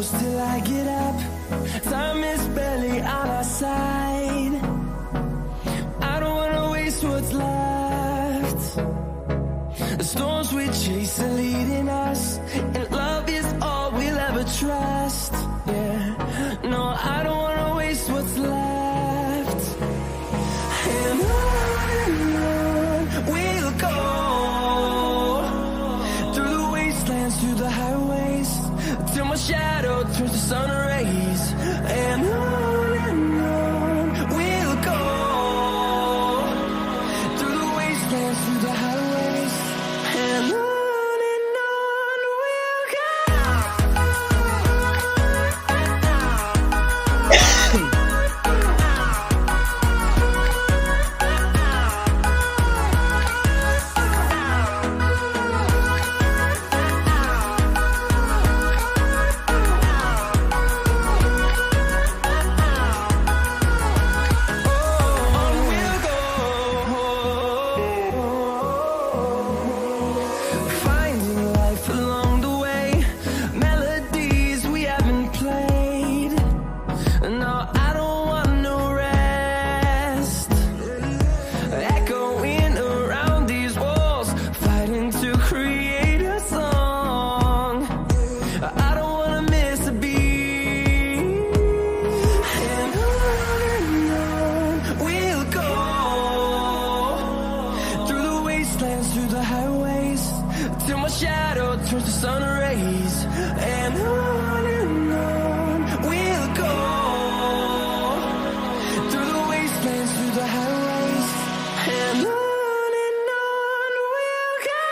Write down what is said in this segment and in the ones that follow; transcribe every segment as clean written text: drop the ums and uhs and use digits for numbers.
close till I get up. Time is barely on our side. I don't wanna waste what's left. The storms we chase are leading us, and love is all we'll ever trust. Yeah, no, I don't wanna waste what's left. And on we'll go, through the wastelands, through the highways, till my shadow turns to sun rays. And on we'll go, through the wastelands, through the highways, and on we'll go. Through the highways, till my shadow turns to sun rays. And on we'll go, through the wastelands, through the highways, and on we'll go.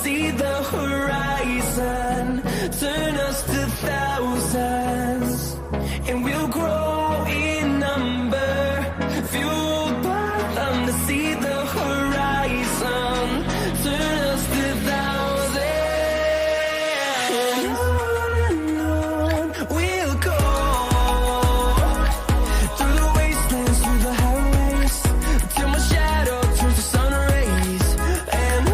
See the horizon, turn us to thousands, and we'll grow in number, fueled by them to see the horizon, turn us to thousands, and on we'll go, through the wastelands, through the highways, till my shadow turns to sun rays. And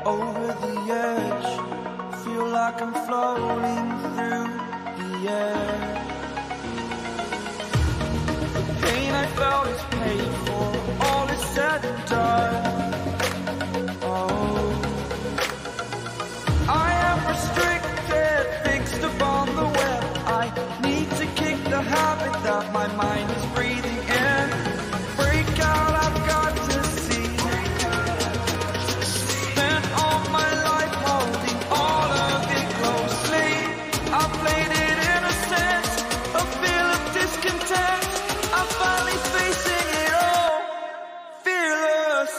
over the edge, feel like I'm floating through the air. The pain I felt is paid for, all is said and done. Oh, I am restricted, fixed upon the web. I need to kick the habit that my mind is breathing in. Break out, I've got to see. Spent all my life holding all of it closely. I played it innocent, a feel of discontent. I'm finally facing it all, fearless.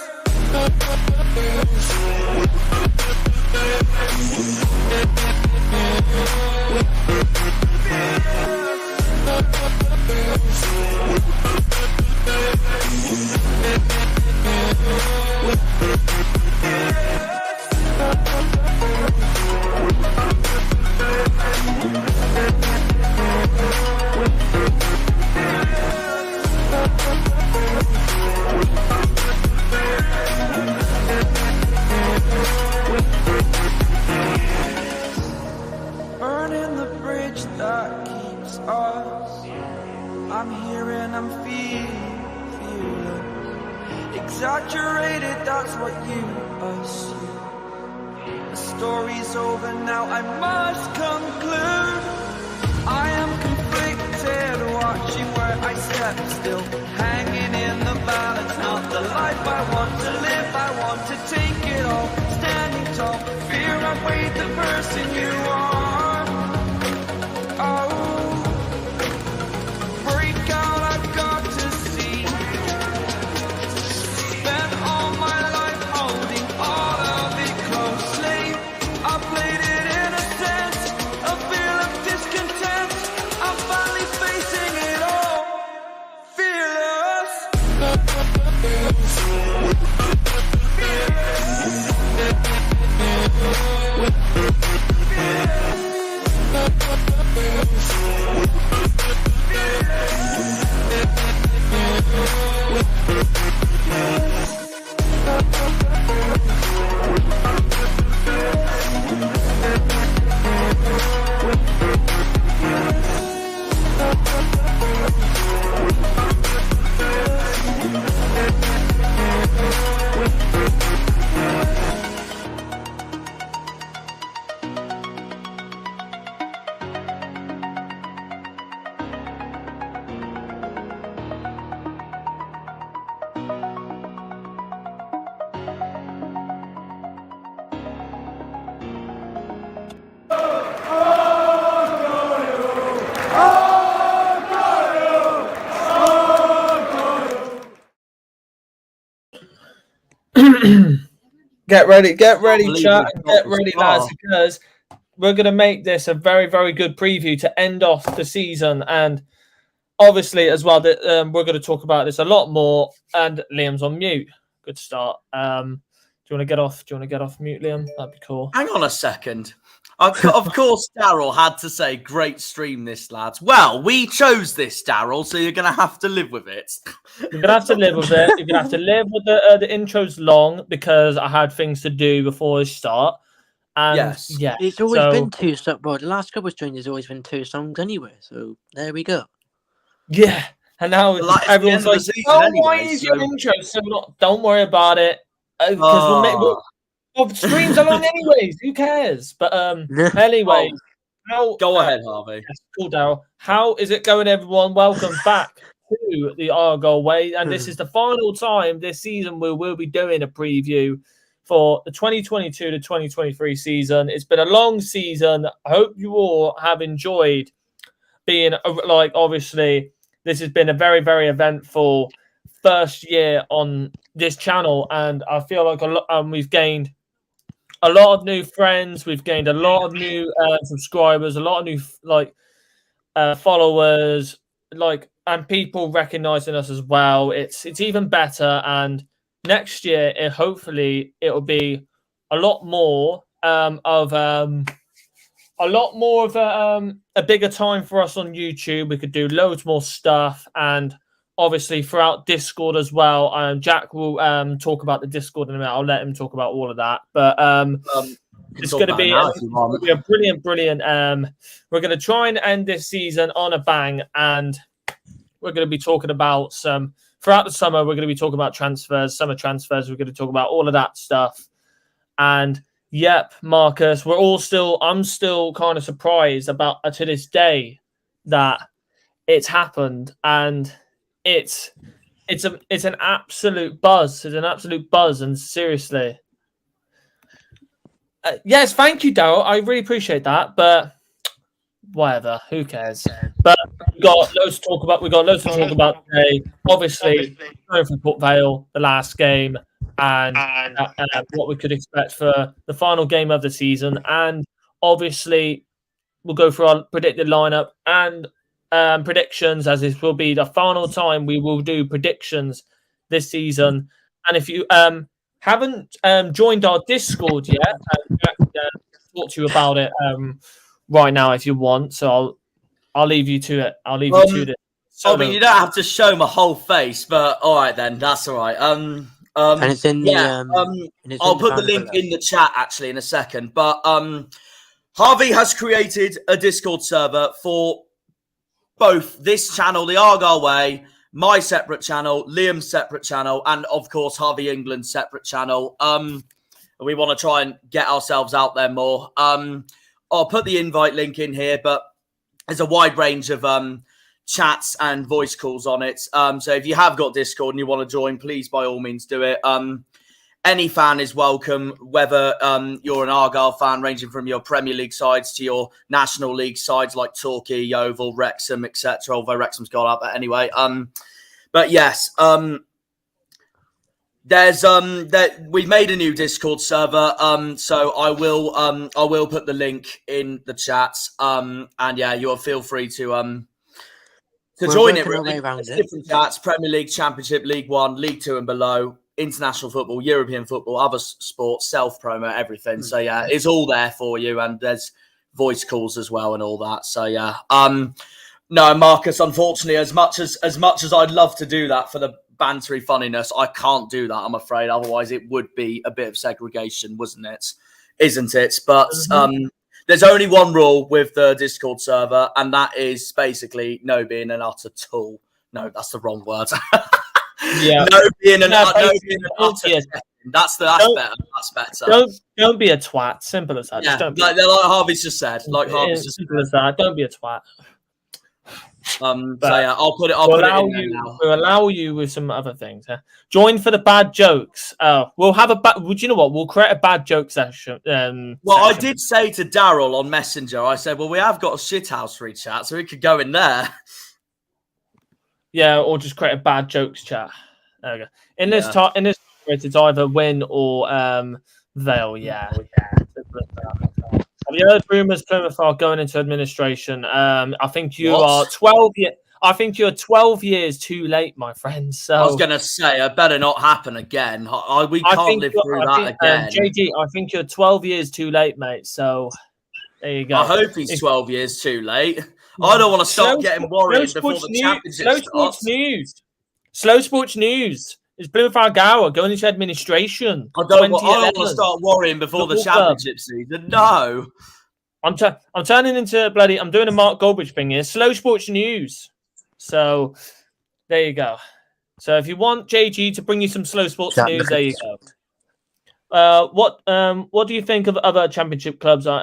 Burning the bridge that keeps us. I'm here and I'm feeling exaggerated, that's what you assume. The story's over now, I must conclude. I am conflicted, I step still, hanging in the balance. Not the life I want to live, I want to take it all. Standing tall, fear outweighed the person you are. Oh, break out, I've got to see. Spent all my life holding all of it closely. I played it innocent, a feel of discontent. I'm finally facing it all, fearless. Get ready, chat, and get ready, lads, because we're going to make this a very, very good preview to end off the season. And obviously, as well, that we're going to talk about this a lot more. And Liam's on mute. Good start. Do you want to get off? Do you want to get off mute, Liam? That'd be cool. Hang on a second. Of course, Daryl had to say, "Great stream, this lads." Well, we chose this, Daryl, so you're going to have to live with it. You're going to have to live with it. You're going to have to live with the intro's long because I had things to do before I start. And yes. Yeah, it's always been two songs. Well, the last couple of streams has always been two songs anyway. So there we go. Yeah, and now everyone's like, "Oh, why is your intro so not?" Don't worry about it because streams are long anyways. Who cares? But anyway, go ahead, Harvey. Yes, cool, Daryl. How is it going, everyone? Welcome back to the Argyle Way, and this is the final time this season we will be doing a preview for the 2022 to 2023 season. It's been a long season. I hope you all have enjoyed being obviously this has been a very, very eventful first year on this channel, and I feel like we've gained a lot of new friends. We've gained a lot of new subscribers, a lot of new followers, and people recognizing us as well. It's even better, and next year hopefully it'll be a lot more of a bigger time for us on YouTube. We could do loads more stuff, and obviously throughout Discord as well. Jack will talk about the Discord in a minute. I'll let him talk about all of that. But it's going to be a brilliant. We're going to try and end this season on a bang, and we're going to be talking about throughout the summer. We're going to be talking about transfers, summer transfers. We're going to talk about all of that stuff. And yep, Marcus, I'm still kind of surprised about to this day that it's happened, and it's an absolute buzz. It's an absolute buzz, and seriously, yes, thank you, Daryl. I really appreciate that, but whatever, who cares? But we've got loads to talk about. Today. Obviously, going from Port Vale, the last game, and what we could expect for the final game of the season, and obviously we'll go through our predicted lineup and predictions, as this will be the final time we will do predictions this season. And if you haven't joined our Discord yet, Jack can talk to you about it right now if you want. So I'll leave you to it. I'll leave you to it. So, I mean, you don't have to show my whole face, but all right then, that's all right. And it's in I'll put the link in the chat actually in a second. But Harvey has created a Discord server for both this channel, the Argyle Way, my separate channel, Liam's separate channel, and of course Harvey England's separate channel. We want to try and get ourselves out there more. I'll put the invite link in here, but there's a wide range of chats and voice calls on it. So if you have got Discord and you want to join, please by all means do it. Any fan is welcome, whether you're an Argyle fan, ranging from your Premier League sides to your National League sides like Torquay, Yeovil, Wrexham, etc. Although Wrexham's got up, but anyway. But yes, there's we've made a new Discord server. So I will put the link in the chat. And yeah, you'll feel free to join it. Really. Different chats: Premier League, Championship, League One, League Two, and below. International football, European football, other sports, self-promo, everything. So yeah, it's all there for you, and there's voice calls as well and all that. So yeah, no, Marcus, unfortunately, as much as I'd love to do that for the bantery funniness, I can't do that, I'm afraid. Otherwise, it would be a bit of segregation, wasn't it? Isn't it? But there's only one rule with the Discord server, and that is basically no being an utter tool. No, that's the wrong word. Yeah, no being an utter. That's better. That's better. Don't be a twat. Simple as that. Yeah, just don't like Harvey's just said. Like Harvey's just simple as that. Don't be a twat. So yeah, I'll put it in there now. We'll allow you with some other things. Huh? Join for the bad jokes. We'll have Would you know what? We'll create a bad joke session. Well, I did say to Daryl on Messenger. I said, "Well, we have got a shithouse free chat, so we could go in there." Yeah, or just create a bad jokes chat. There we go. In this it's either win or Vale. Yeah. Have you heard rumours Plymouth are going into administration? I think you are 12 years. I think you're 12 years too late, my friend. So I was going to say, it better not happen again. We can't live through that again. JD, I think you're 12 years too late, mate. So there you go. I hope he's 12 years too late. I don't want to start getting worried before the championship starts. Slow sports news. Is Plymouth Argyle going into administration? I don't want to start worrying before the championship season. No. I'm turning into I'm doing a Mark Goldbridge thing here. Slow sports news. So there you go. So if you want JG to bring you some slow sports news, there you go. What do you think of other championship clubs? Do you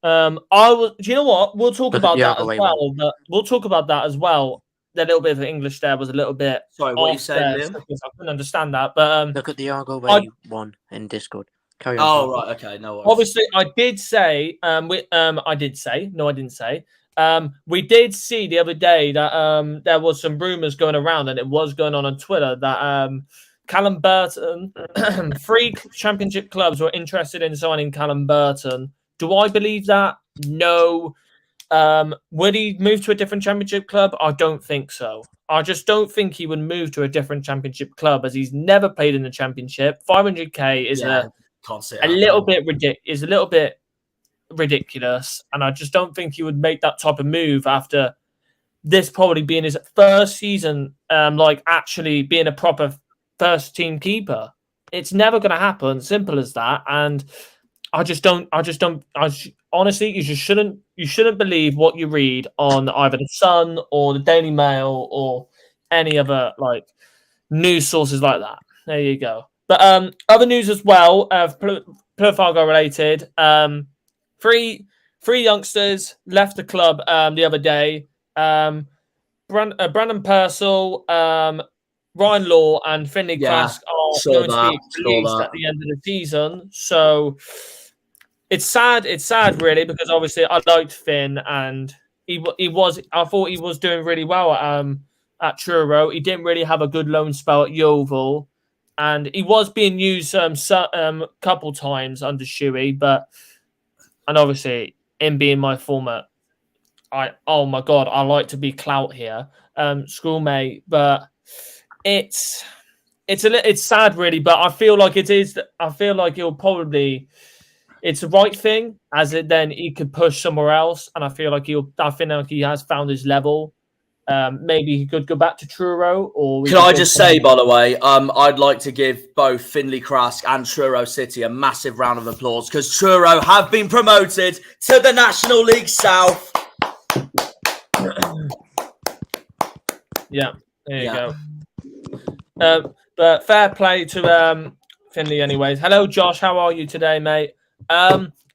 know what? We'll talk about that as well. But we'll talk about that as well. The little bit of English there was a little bit. Sorry, what are you saying, Liam? I couldn't understand that. But look at the Argyle Way one in Discord. Carry on. Oh right, okay, no worries. Obviously, I did say. We did see the other day that there was some rumours going around, and it was going on Twitter that Callum Burton, 3 championship clubs were interested in signing Callum Burton. Do I believe that? No. Would he move to a different championship club? I don't think so. I just don't think he would move to a different championship club as he's never played in the championship. 500k is a little bit ridiculous, and I just don't think he would make that type of move after this probably being his first season, actually being a proper first team keeper. It's never going to happen. Simple as that. And honestly, you shouldn't believe what you read on either the Sun or the Daily Mail or any other news sources like that. There you go. But other news as well, Plymouth Argyle related. 3 youngsters left the club the other day. Brandon Purcell, Ryan Law, and Finley Trask are going to be released at the end of the season. So it's sad. It's sad, really, because obviously I liked Finn, and I thought he was doing really well at Truro. He didn't really have a good loan spell at Yeovil, and he was being used a couple times under Shuey, and obviously him being my former, oh my god, I like to be clout here, schoolmate, but it's sad, really. But I feel like he'll probably. It's the right thing, as it then he could push somewhere else, and I feel like he has found his level. Maybe he could go back to Truro, or can I just say, by the way, I'd like to give both Finley Trask and Truro City a massive round of applause because Truro have been promoted to the National League South. Yeah, there you go. But fair play to Finley, anyways. Hello, Josh. How are you today, mate?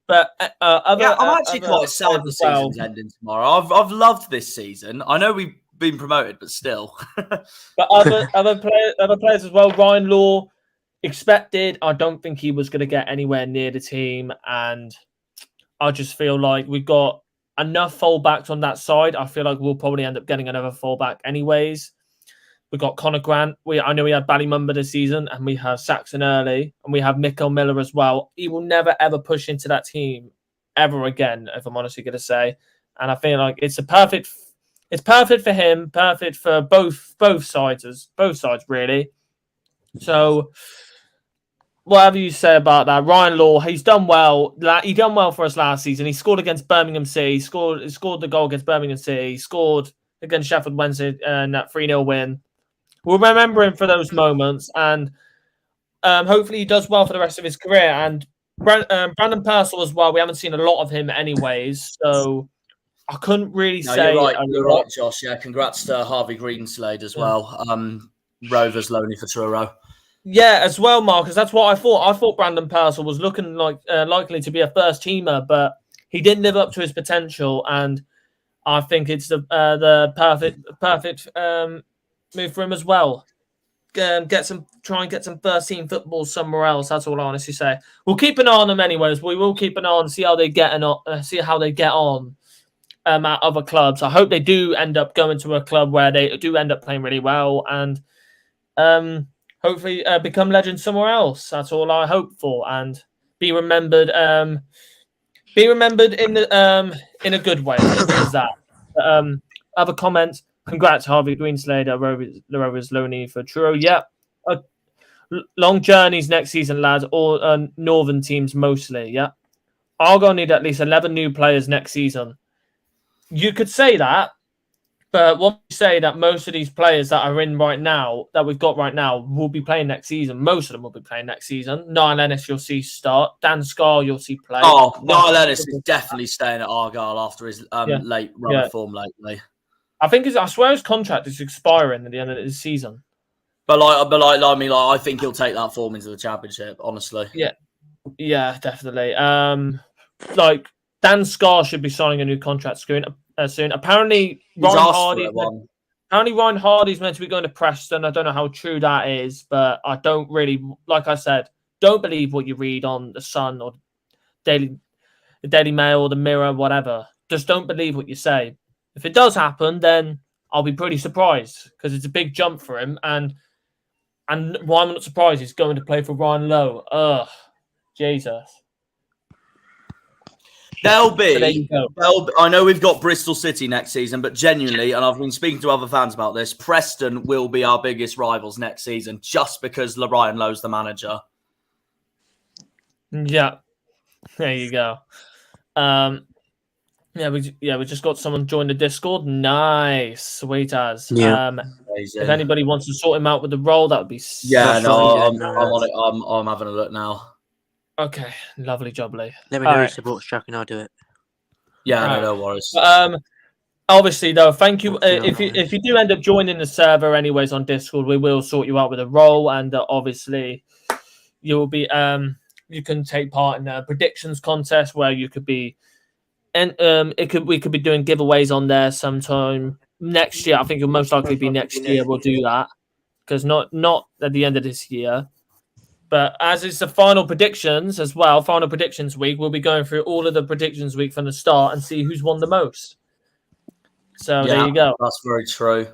But I'm actually quite sad the well. season's ending tomorrow. I've loved this season. I know we've been promoted, but still. But other players as well. Ryan Law expected. I don't think he was going to get anywhere near the team, and I just feel like we've got enough fullbacks on that side. I feel like we'll probably end up getting another fullback anyways. We've got Connor Grant. I know we had Ballymumba this season, and we have Saxon Early, and we have Mikkel Miller as well. He will never ever push into that team ever again, if I'm honestly going to say. And I feel like it's perfect for him, perfect for both sides really. So whatever you say about that, Ryan Law, he's done well. He done well for us last season. He scored against Birmingham City. He scored the goal against Birmingham City. He scored against Sheffield Wednesday in that 3-0 win. We'll remember him for those moments, and hopefully he does well for the rest of his career. And Brandon Purcell as well. We haven't seen a lot of him anyways, so I couldn't really say. You're right, Josh. Yeah, congrats to Harvey Greenslade as well. Rovers loaning for Truro. Yeah, as well, Marcus. That's what I thought. I thought Brandon Purcell was looking like likely to be a first teamer, but he didn't live up to his potential, and I think it's the perfect move for him as well. Try and get some first team football somewhere else. That's all I honestly say. We'll keep an eye on them anyways. We will keep an eye on, see how they get on at other clubs. I hope they do end up going to a club where they do end up playing really well, and hopefully become legends somewhere else. That's all I hope for, and be remembered in a good way. Is that other comments? Congrats, Harvey Greenslade, the Rovers loanee for Truro. Yeah, long journeys next season, lads. All northern teams mostly. Yeah, Argyle need at least 11 new players next season. You could say that, but what we say that most of these players that are in right now, that we've got right now, will be playing next season. Most of them will be playing next season. Niall Ennis, you'll see start. Dan Scarr, you'll see play. Oh, Niall Ennis is definitely staying at Argyle after his late run of form lately. I swear his contract is expiring at the end of the season. But I think he'll take that form into the championship. Honestly, yeah, definitely. Like Dan Scarr should be signing a new contract soon. Apparently, Ryan Hardy's meant to be going to Preston. I don't know how true that is, but I don't really, like I said, don't believe what you read on the Sun or the Daily Mail or the Mirror, whatever. Just don't believe what you say. If it does happen, then I'll be pretty surprised because it's a big jump for him. And why I'm not surprised, he's going to play for Ryan Lowe. Ugh, Jesus. I know we've got Bristol City next season, but genuinely, and I've been speaking to other fans about this, Preston will be our biggest rivals next season just because Ryan Lowe's the manager. Yeah, there you go. We just got someone join the Discord. Nice, sweet as. Yeah. If anybody wants to sort him out with the role, that would be. I'm on it. I'm having a look now. Okay, lovely jubbly. Let me know who supports Jack and I'll do it. Yeah, no worries. Obviously, though, thank you. If you do end up joining the server, anyways, on Discord, we will sort you out with a role, and obviously, you will be. You can take part in a predictions contest where you could be, and we could be doing giveaways on there sometime next year. I think it'll most likely be next year. We'll do that because not at the end of this year. But as it's the final predictions as well, final predictions week, we'll be going through all of the predictions week from the start and see who's won the most. So there you go. That's very true.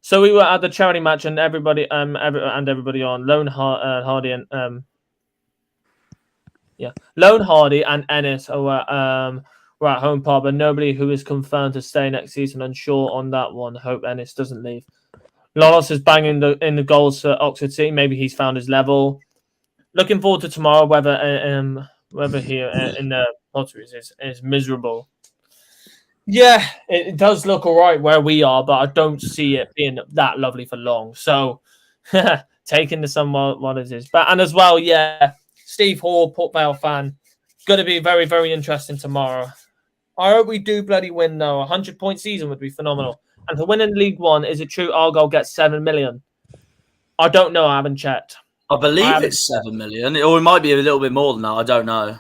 So we were at the charity match, and everybody on Lone Hardy and Lone Hardy and Ennis were at home part, but nobody who is confirmed to stay next season. Unsure on that one. Hope Ennis doesn't leave. Lolos is banging in the goals for Oxford City. Maybe he's found his level. Looking forward to tomorrow. Whether here in the Potteries is miserable. Yeah, it does look all right where we are, but I don't see it being that lovely for long. So taking the sun while it is. But and as well, Steve Hall, Port Vale fan. Going to be very, very interesting tomorrow. I hope we do bloody win though. 100-point season would be phenomenal. And for winning League One, is it true Argyle gets 7 million? I don't know. I haven't checked. I believe it's 7 million, or it might be a little bit more than that. I don't know.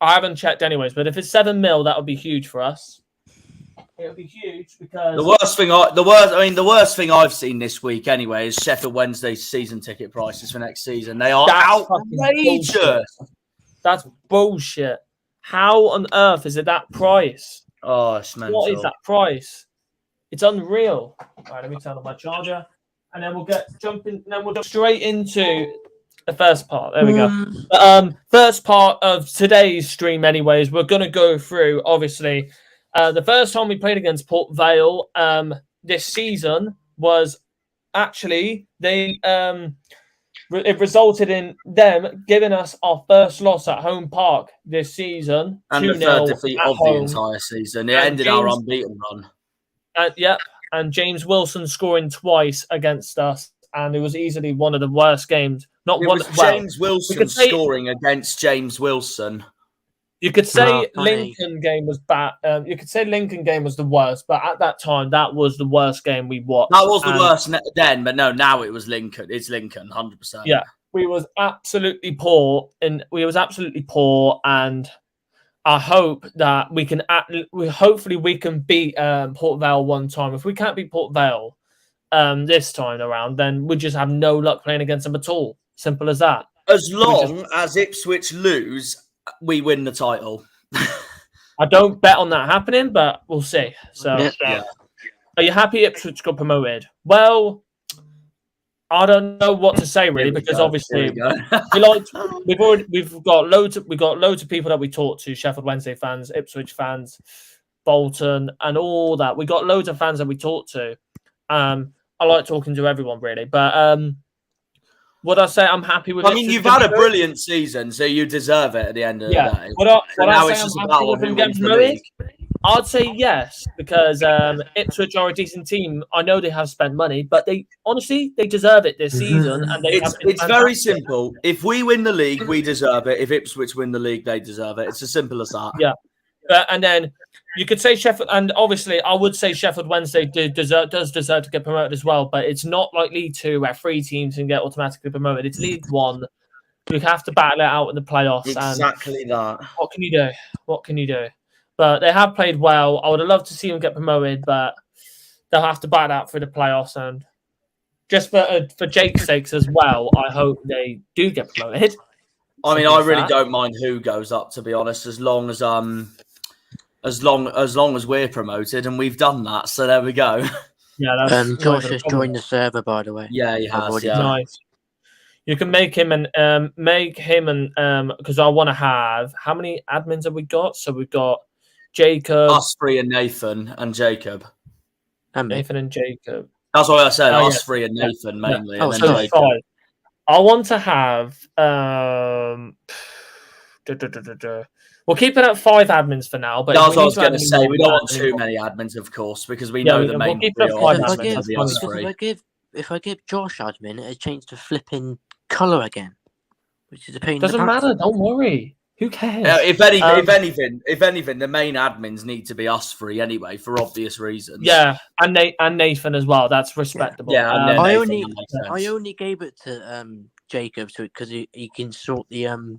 I haven't checked anyways, but if it's 7 mil, that would be huge for us. It would be huge because the worst thing I've seen this week anyway is Sheffield Wednesday's season ticket prices for next season. They are outrageous. That's bullshit. How on earth is it that price? Oh, it's mental. What is that price? It's unreal. All right, let me turn on my charger, and then we'll jump straight into the first part. There we go. First part of today's stream, anyways, we're gonna go through obviously the first time we played against Port Vale this season was actually it resulted in them giving us our first loss at home park this season. And the third defeat of the entire season. It ended our unbeaten run. And James Wilson scoring twice against us. And it was easily one of the worst games. James Wilson scoring against James Wilson. You could say Lincoln game was bad. You could say Lincoln game was the worst, but at that time, that was the worst game we watched. That was the worst then, but no, now it was Lincoln. It's Lincoln, 100%. Yeah, we was absolutely poor, and I hope that we can. Hopefully, we can beat Port Vale one time. If we can't beat Port Vale this time around, then we just have no luck playing against them at all. Simple as that. As long as Ipswich lose, we win the title. I don't bet on that happening, but we'll see. So, Are you happy Ipswich got promoted? Well, I don't know what to say really, because obviously we've got loads of people that we talk to: Sheffield Wednesday fans, Ipswich fans, Bolton, and all that. We got loads of fans that we talk to. I like talking to everyone really, but would I say I'm happy with it? I mean, you've had a brilliant season, so you deserve it at the end of the day. Would I say I'm happy with them getting promoted? I'd say yes, because Ipswich are a decent team. I know they have spent money, but they deserve it this season. And it's very simple. If we win the league, we deserve it. If Ipswich win the league, they deserve it. It's as simple as that. Yeah. And then you could say Sheffield, and obviously I would say Sheffield Wednesday does deserve to get promoted as well, but it's not like League 2 where 3 teams can get automatically promoted. It's League 1. You have to battle it out in the playoffs. Exactly that. What can you do? But they have played well. I would have loved to see them get promoted, but they'll have to battle out through the playoffs. And just for Jake's sakes as well, I hope they do get promoted. I mean, I really don't mind who goes up, to be honest, as long as we're promoted, and we've done that. So there we go. Yeah, that's Josh has joined the server, by the way. Yeah, he has. Yeah. Nice. You can make him because I want to have, how many admins have we got? So we've got Jacob, us three, and Nathan and Jacob. Nathan and Jacob. That's what I said. Us three and Nathan mainly. Yeah. And then Jacob. 5. I want to have we'll keep it at 5 admins for now. But that's what I was going to say. We don't want too many admins, of course, because we know the main If I give Josh admin, it changed to flipping colour again, which is a pain. Doesn't matter. Don't worry. Who cares? If anything, the main admins need to be us 3 ananyway, for obvious reasons. Yeah, and Nathan as well. That's respectable. Yeah, I only gave it to Jacob because he can sort the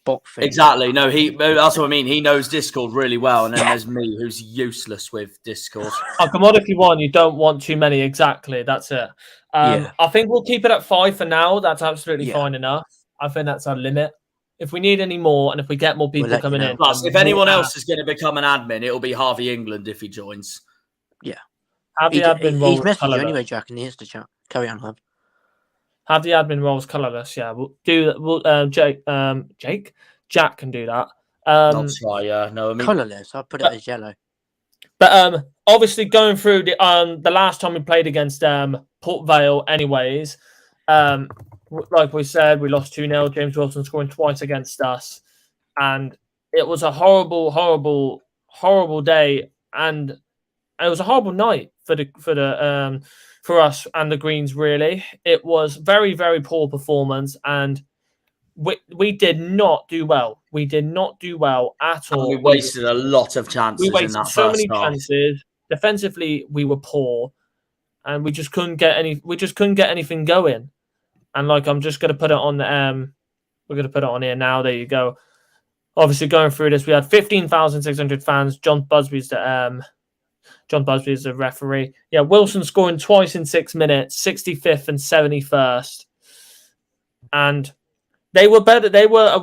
bot thing. Exactly. No, that's what I mean. He knows Discord really well, and then there's me, who's useless with Discord. Commodity 1, you don't want too many. Exactly. That's it. I think we'll keep it at 5 for now. That's absolutely fine enough. I think that's our limit. If we need any more, and if we get more people coming in. Plus, if anyone else is going to become an admin, it'll be Harvey England if he joins. Yeah. Have the admin roles he's messaged colourless. You anyway, Jack, in the Insta chat. Carry on, Harv. Have the admin roles colourless. Yeah, we'll do that. We'll Jack can do that. I'll try. Yeah, no, I mean colourless. I'll put it as yellow. But obviously going through the last time we played against Port Vale, anyways. Like we said, we lost 2-0. James Wilson scoring twice against us, and it was a horrible, horrible, horrible day, and it was a horrible night for us and the Greens. Really, it was very, very poor performance, and we did not do well. We did not do well at all. We wasted a lot of chances. We wasted so many chances. Defensively, we were poor, and we just couldn't get anything going. And like, I'm just going to put it on we're going to put it on here now. There you go. obviously going through this, we had 15,600 fans. John Busby's the referee. Yeah, Wilson scoring twice in 6 minutes, 65th and 71st, and they were better. They were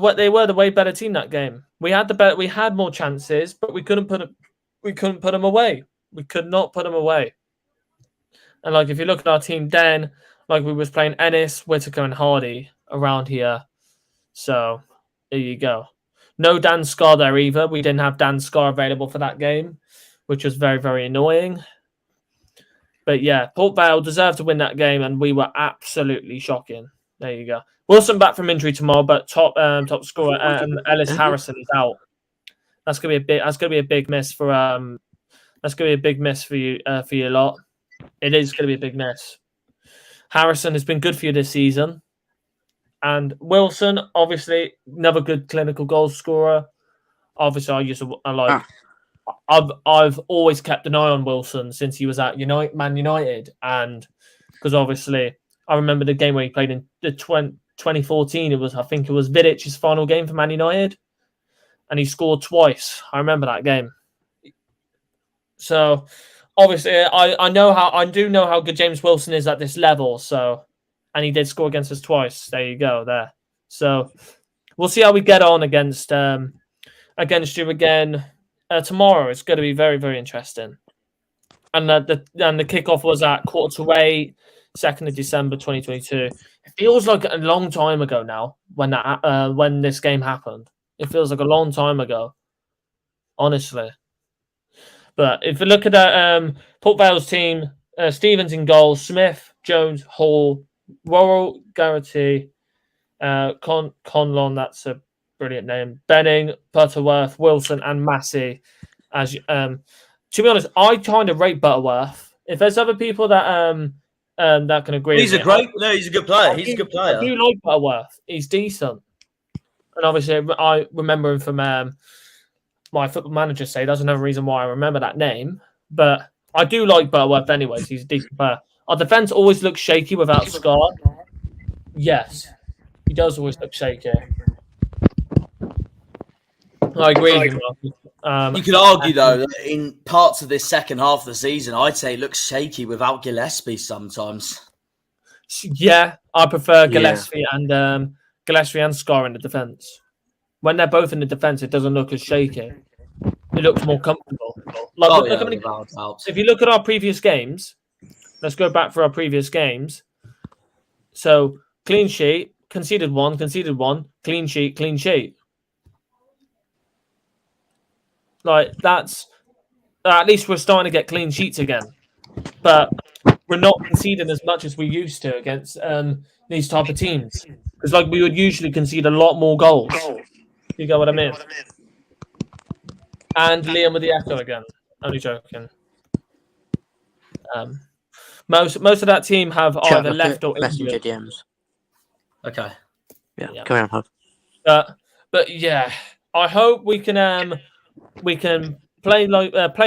the way better team that game. We had more chances, but we couldn't put them away. We could not put them away. And like if you look at our team then, like we was playing Ennis, Whitaker, and Hardy around here. So there you go. No Dan Scar there either. We didn't have Dan Scar available for that game, which was very, very annoying. But yeah, Port Vale deserved to win that game, and we were absolutely shocking. There you go. Wilson back from injury tomorrow, but top scorer Ellis Harrison is out. That's gonna be a big miss for you for you lot. It is gonna be a big miss. Harrison has been good for you this season. And Wilson, obviously, another good clinical goal scorer. Obviously, I've always kept an eye on Wilson since he was at Man United, and because obviously I remember the game where he played in the 2014. I think it was Vidic's final game for Man United, and he scored twice. I remember that game. So obviously, I do know how good James Wilson is at this level. So. And he did score against us twice. There you go. There. So we'll see how we get on against you again tomorrow. It's going to be very, very interesting. And the kickoff was at 7:15, 2nd of December, 2022. It feels like a long time ago now when this game happened. It feels like a long time ago, honestly. But if you look at that Port Vale's team, Stevens in goal, Smith, Jones, Hall, Worrell, Garrity, Conlon, that's a brilliant name. Benning, Butterworth, Wilson, and Massey. To be honest, I kind of rate Butterworth. If there's other people that can agree, he's a good player. He's a good player. I do like Butterworth. He's decent, and obviously I remember him from my Football Manager say. That's another reason why I remember that name. But I do like Butterworth anyways. He's a decent player. Our defence always looks shaky without Scar. Yes, he does always look shaky. I agree with you, Marcus. You could argue, though, that in parts of this second half of the season, I'd say it looks shaky without Gillespie sometimes. Yeah, I prefer Gillespie and Scar in the defence. When they're both in the defence, it doesn't look as shaky. It looks more comfortable. If you look at our previous games, let's go back for our previous games. So, clean sheet, conceded one, clean sheet. Like, that's... at least we're starting to get clean sheets again. But we're not conceding as much as we used to against these type of teams. Because, like, we would usually concede a lot more goals. You get what I mean? And Liam with the echo again. Only joking. Most of that team have either left or messenger injured. DMs. Okay. Yeah. Come on, Hub. But yeah, I hope we can play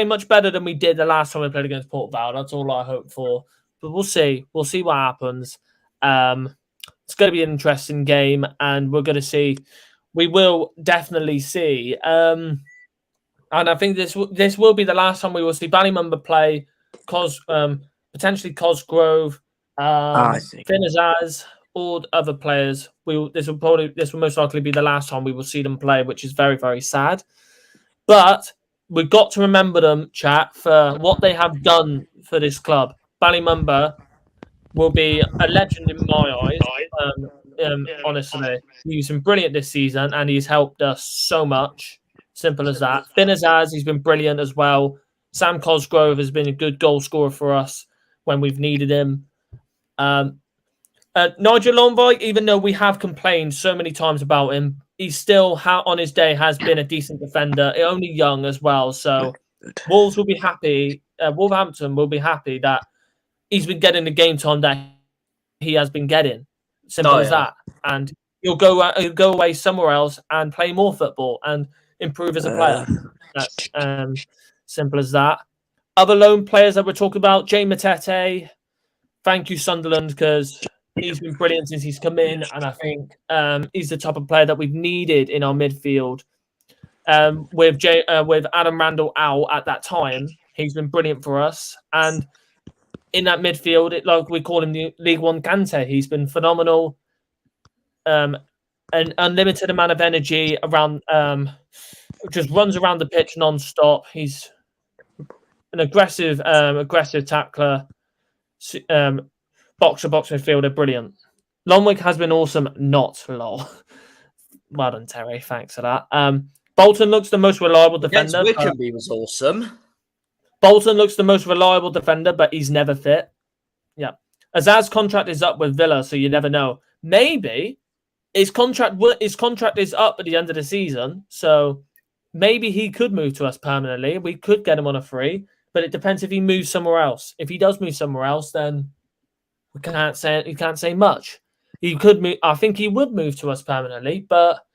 much better than we did the last time we played against Port Vale. That's all I hope for. But we'll see. We'll see what happens. It's going to be an interesting game, and we're going to see. We will definitely see. And I think this will be the last time we will see Ballymumba play. Potentially Cosgrove, Finnazaz, all other players. This will most likely be the last time we will see them play, which is very, very sad. But we've got to remember them, chat, for what they have done for this club. Ballymumba will be a legend in my eyes. Honestly, he's been brilliant this season, and he's helped us so much. Simple as that. Finnazaz, he's been brilliant as well. Sam Cosgrove has been a good goal scorer for us when we've needed him. Nigel Lonvike, even though we have complained so many times about him, he still, on his day, has been a decent defender, only young as well. So Wolves will be happy. Wolverhampton will be happy that he's been getting the game time that he has been getting. Simple as that. And he'll go away somewhere else and play more football and improve as a player. That's simple as that. Other loan players that we're talking about, Jay Matete. Thank you, Sunderland, because he's been brilliant since he's come in, and I think he's the type of player that we've needed in our midfield. with Adam Randall out at that time. He's been brilliant for us. And in that midfield, like we call him the League One Kante, he's been phenomenal. An unlimited amount of energy around, just runs around the pitch non-stop. He's an aggressive tackler, box midfielder, brilliant. Longwick has been awesome, not lol. Well done, Terry. Thanks for that. Bolton looks the most reliable defender. Wickerby was awesome. Bolton looks the most reliable defender, but he's never fit. Yeah. Azaz's contract is up with Villa, so you never know. Maybe his contract is up at the end of the season, so maybe he could move to us permanently. We could get him on a free, but it depends if he moves somewhere else. If he does move somewhere else, then we can't say much. He could move. I think he would move to us permanently, but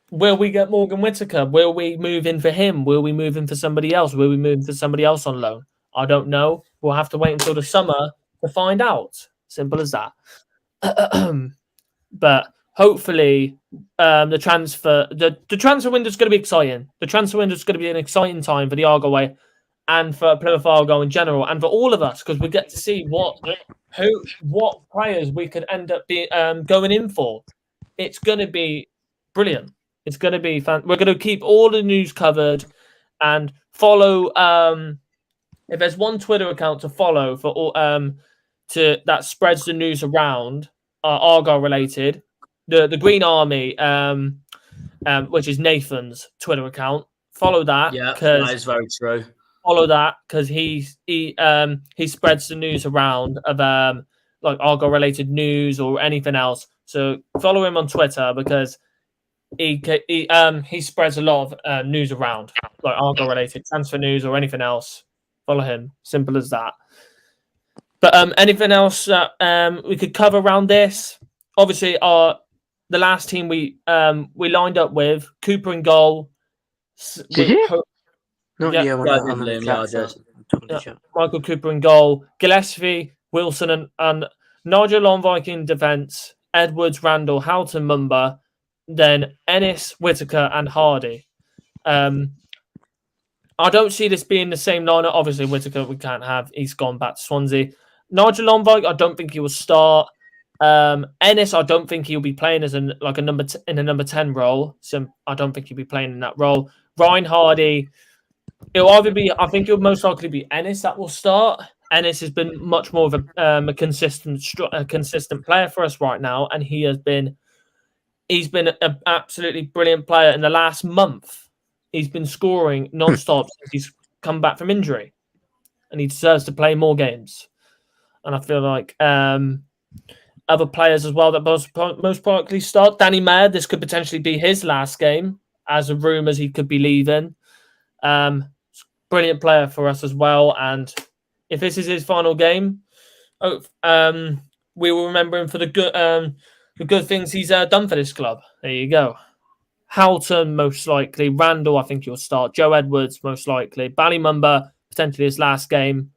will we get Morgan Whittaker? Will we move in for him? Will we move in for somebody else? Will we move in for somebody else on loan? I don't know. We'll have to wait until the summer to find out. Simple as that. But hopefully, the transfer window is going to be exciting. The transfer window is going to be an exciting time for the Argyle Way and for Plymouth Argyle in general, and for all of us, because we get to see what players we could end up going in for. It's going to be brilliant. It's going to be fun. We're going to keep all the news covered and follow. If there's one Twitter account to follow for all, that spreads the news around, Argyle Related, the Green Army, which is Nathan's Twitter account. Follow that. Yeah, that is very true. Follow that because he spreads the news around of like Argyle Related news or anything else. So follow him on Twitter because he spreads a lot of news around, like Argyle Related transfer news or anything else. Follow him. Simple as that. But anything else that we could cover around this? Obviously, the last team we lined up with Cooper in goal. Did you? Michael Cooper in goal. Gillespie, Wilson, and Nigel Lonvike in defence. Edwards, Randall, Houghton, Mumba. Then Ennis, Whittaker, and Hardy. I don't see this being the same lineup. Obviously, Whittaker we can't have. He's gone back to Swansea. Nigel Lonvike, I don't think he will start. Ennis, I don't think he'll be playing as in a number 10 role. So I don't think he'll be playing in that role. Ryan Hardy, I think it'll most likely be Ennis that will start. Ennis has been much more of a consistent player for us right now, and he's been an absolutely brilliant player in the last month. He's been scoring non-stop since he's come back from injury, and he deserves to play more games. And I feel like other players as well that most likely start. Danny Mayer, this could potentially be his last game, as of rumours he could be leaving. Brilliant player for us as well, and if this is his final game, we will remember him for the good things he's done for this club. There you go. Houghton, most likely. Randall, I think he'll start. Joe Edwards, most likely. Ballymumba, potentially his last game.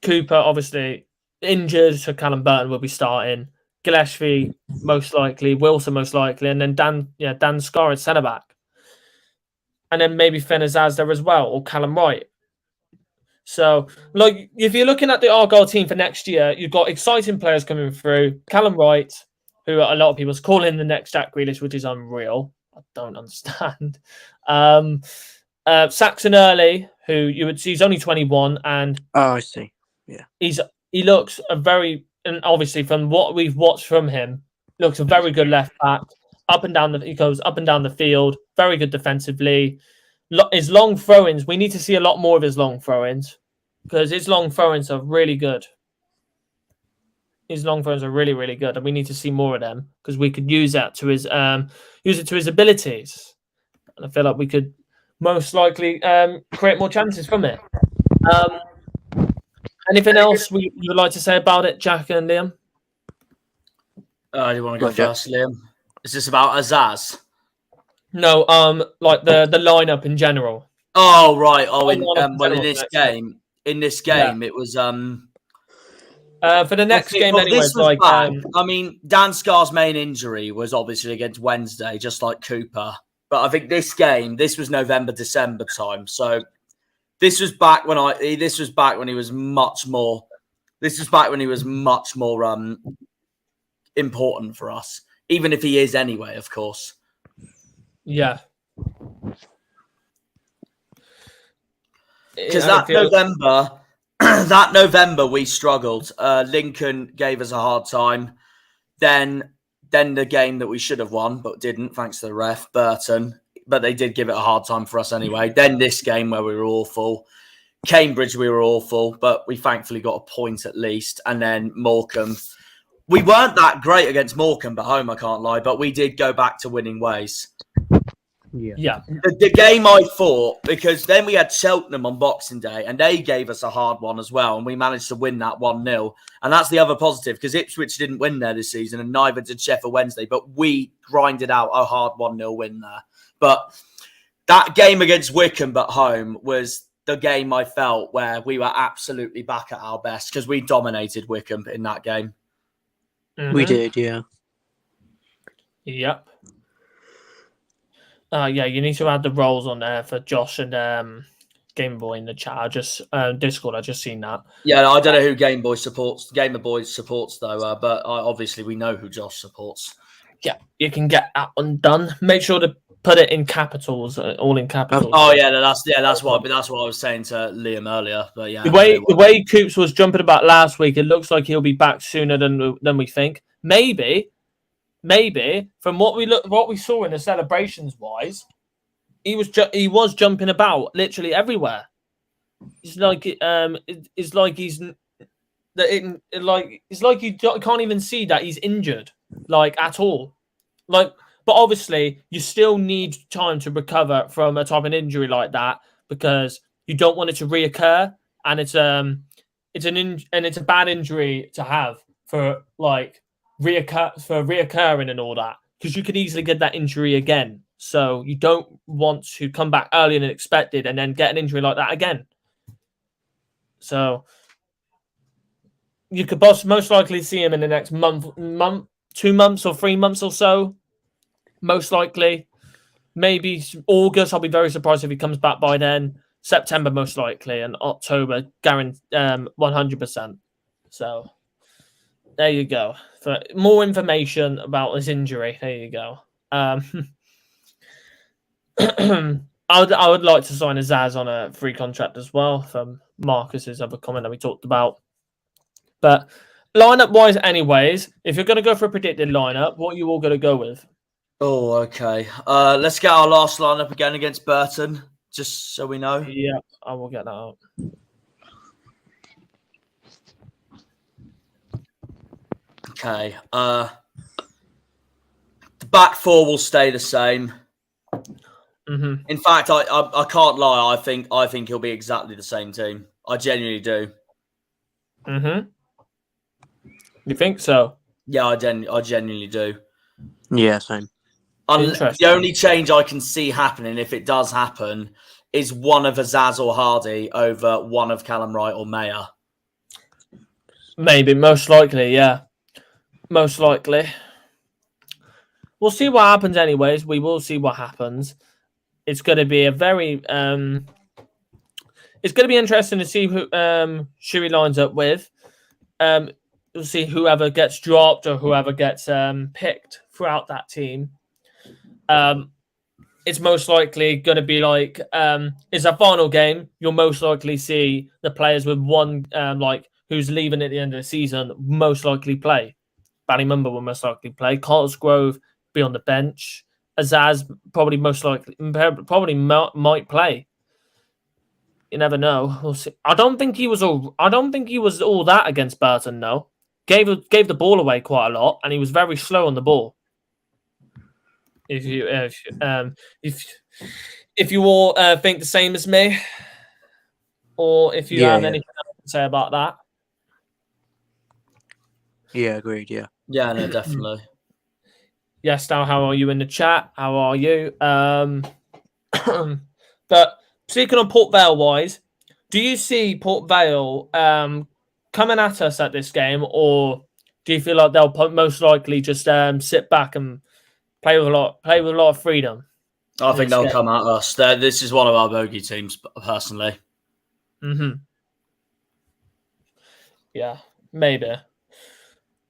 Cooper, obviously, injured, so Callum Burton will be starting. Gillespie, most likely. Wilson, most likely. And then Dan Scar at centre-back. And then maybe Finn Azazda as well, or Callum Wright. So, like, if you're looking at the Argyle team for next year, you've got exciting players coming through. Callum Wright, who a lot of people call in the next Jack Grealish, which is unreal. I don't understand. Saxon Early, who you would see, he's only 21, and I see. Yeah, he looks and obviously from what we've watched from him, looks a very good left back. He goes up and down the field, very good defensively. His long throw-ins, we need to see a lot more of his long throw-ins because his long throw-ins are really good. His long throws are really, really good, and we need to see more of them because we could use it to his abilities. And I feel like we could most likely create more chances from it. Anything else you would like to say about it, Jack and Liam? Do you want to go first, Liam? Is this about Azaz? No, like the lineup in general. Oh right. Oh, in this game, it was For the next game, anyway, this was back. I mean, Dan Scar's main injury was obviously against Wednesday, just like Cooper. But I think this game, this was November, December time. So this was back when he was much more. This was back when he was much more important for us, even if he is anyway, of course. Yeah. Because that November we struggled. Lincoln gave us a hard time. Then the game that we should have won but didn't, thanks to the ref, Burton. But they did give it a hard time for us anyway. Then this game where we were awful. Cambridge, we were awful, but we thankfully got a point at least. And then Morecambe. We weren't that great against Morecambe at home, I can't lie, but we did go back to winning ways. Yeah. The game I thought, because then we had Cheltenham on Boxing Day and they gave us a hard one as well. And we managed to win that 1-0. And that's the other positive because Ipswich didn't win there this season and neither did Sheffield Wednesday. But we grinded out a hard 1-0 win there. But that game against Wycombe at home was the game I felt where we were absolutely back at our best because we dominated Wycombe in that game. Mm-hmm. We did, yeah. Yep. Yeah, you need to add the roles on there for Josh and Game Boy in the chat. I just Discord. I just seen that. Yeah, I don't know who Game Boy supports. Gamer Boy supports though, but obviously we know who Josh supports. Yeah, you can get that one done. Make sure to put it in capitals, all in capitals. Oh yeah, that's what I was saying to Liam earlier. But yeah, the way Coops was jumping about last week, it looks like he'll be back sooner than we think. Maybe from what we saw in the celebrations wise, he was jumping about literally everywhere. It's like you can't even see that he's injured like at all. Like, but obviously you still need time to recover from a type of injury like that because you don't want it to reoccur, and it's a bad injury to have for like reoccurring and all that, because you could easily get that injury again. So you don't want to come back earlier than expected and then get an injury like that again. So you could most likely see him in the next month, 2 months or 3 months or so. Most likely. Maybe August. I'll be very surprised if he comes back by then. September most likely, and October guaranteed 100%. So there you go. For more information about his injury, there you go. I would like to sign a Zaz on a free contract as well, from Marcus's other comment that we talked about. But lineup wise, anyways, if you're going to go for a predicted lineup, what are you all going to go with? Oh, okay. Let's get our last lineup again against Burton, just so we know. Yeah, I will get that out. Okay. The back four will stay the same. Mm-hmm. In fact, I can't lie. I think he'll be exactly the same team. I genuinely do. Mm-hmm. You think so? Yeah, I genuinely do. Yeah, same. The only change I can see happening, if it does happen, is one of Azaz or Hardy over one of Callum Wright or Mayer. Maybe, most likely, yeah. Most likely. We'll see what happens anyways. We will see what happens. It's going to be a very... it's going to be interesting to see who Shuey lines up with. We'll see whoever gets dropped or whoever gets picked throughout that team. It's most likely going to be like... it's a final game. You'll most likely see the players with one... who's leaving at the end of the season most likely play. Ballymumba will most likely play. Carlsgrove be on the bench. Azaz probably might play. You never know. We'll see. I don't think he was all that against Burton. No, gave the ball away quite a lot, and he was very slow on the ball. If you all think the same as me, or if you have anything else to say about that. Yeah, agreed. Yeah. Yeah, no, definitely. Yes, Stal, how are you in the chat? How are you? But speaking on Port Vale wise, do you see Port Vale coming at us at this game, or do you feel like they'll most likely just sit back and play with a lot of freedom? I think they'll come at us. This is one of our bogey teams, personally. Yeah, maybe.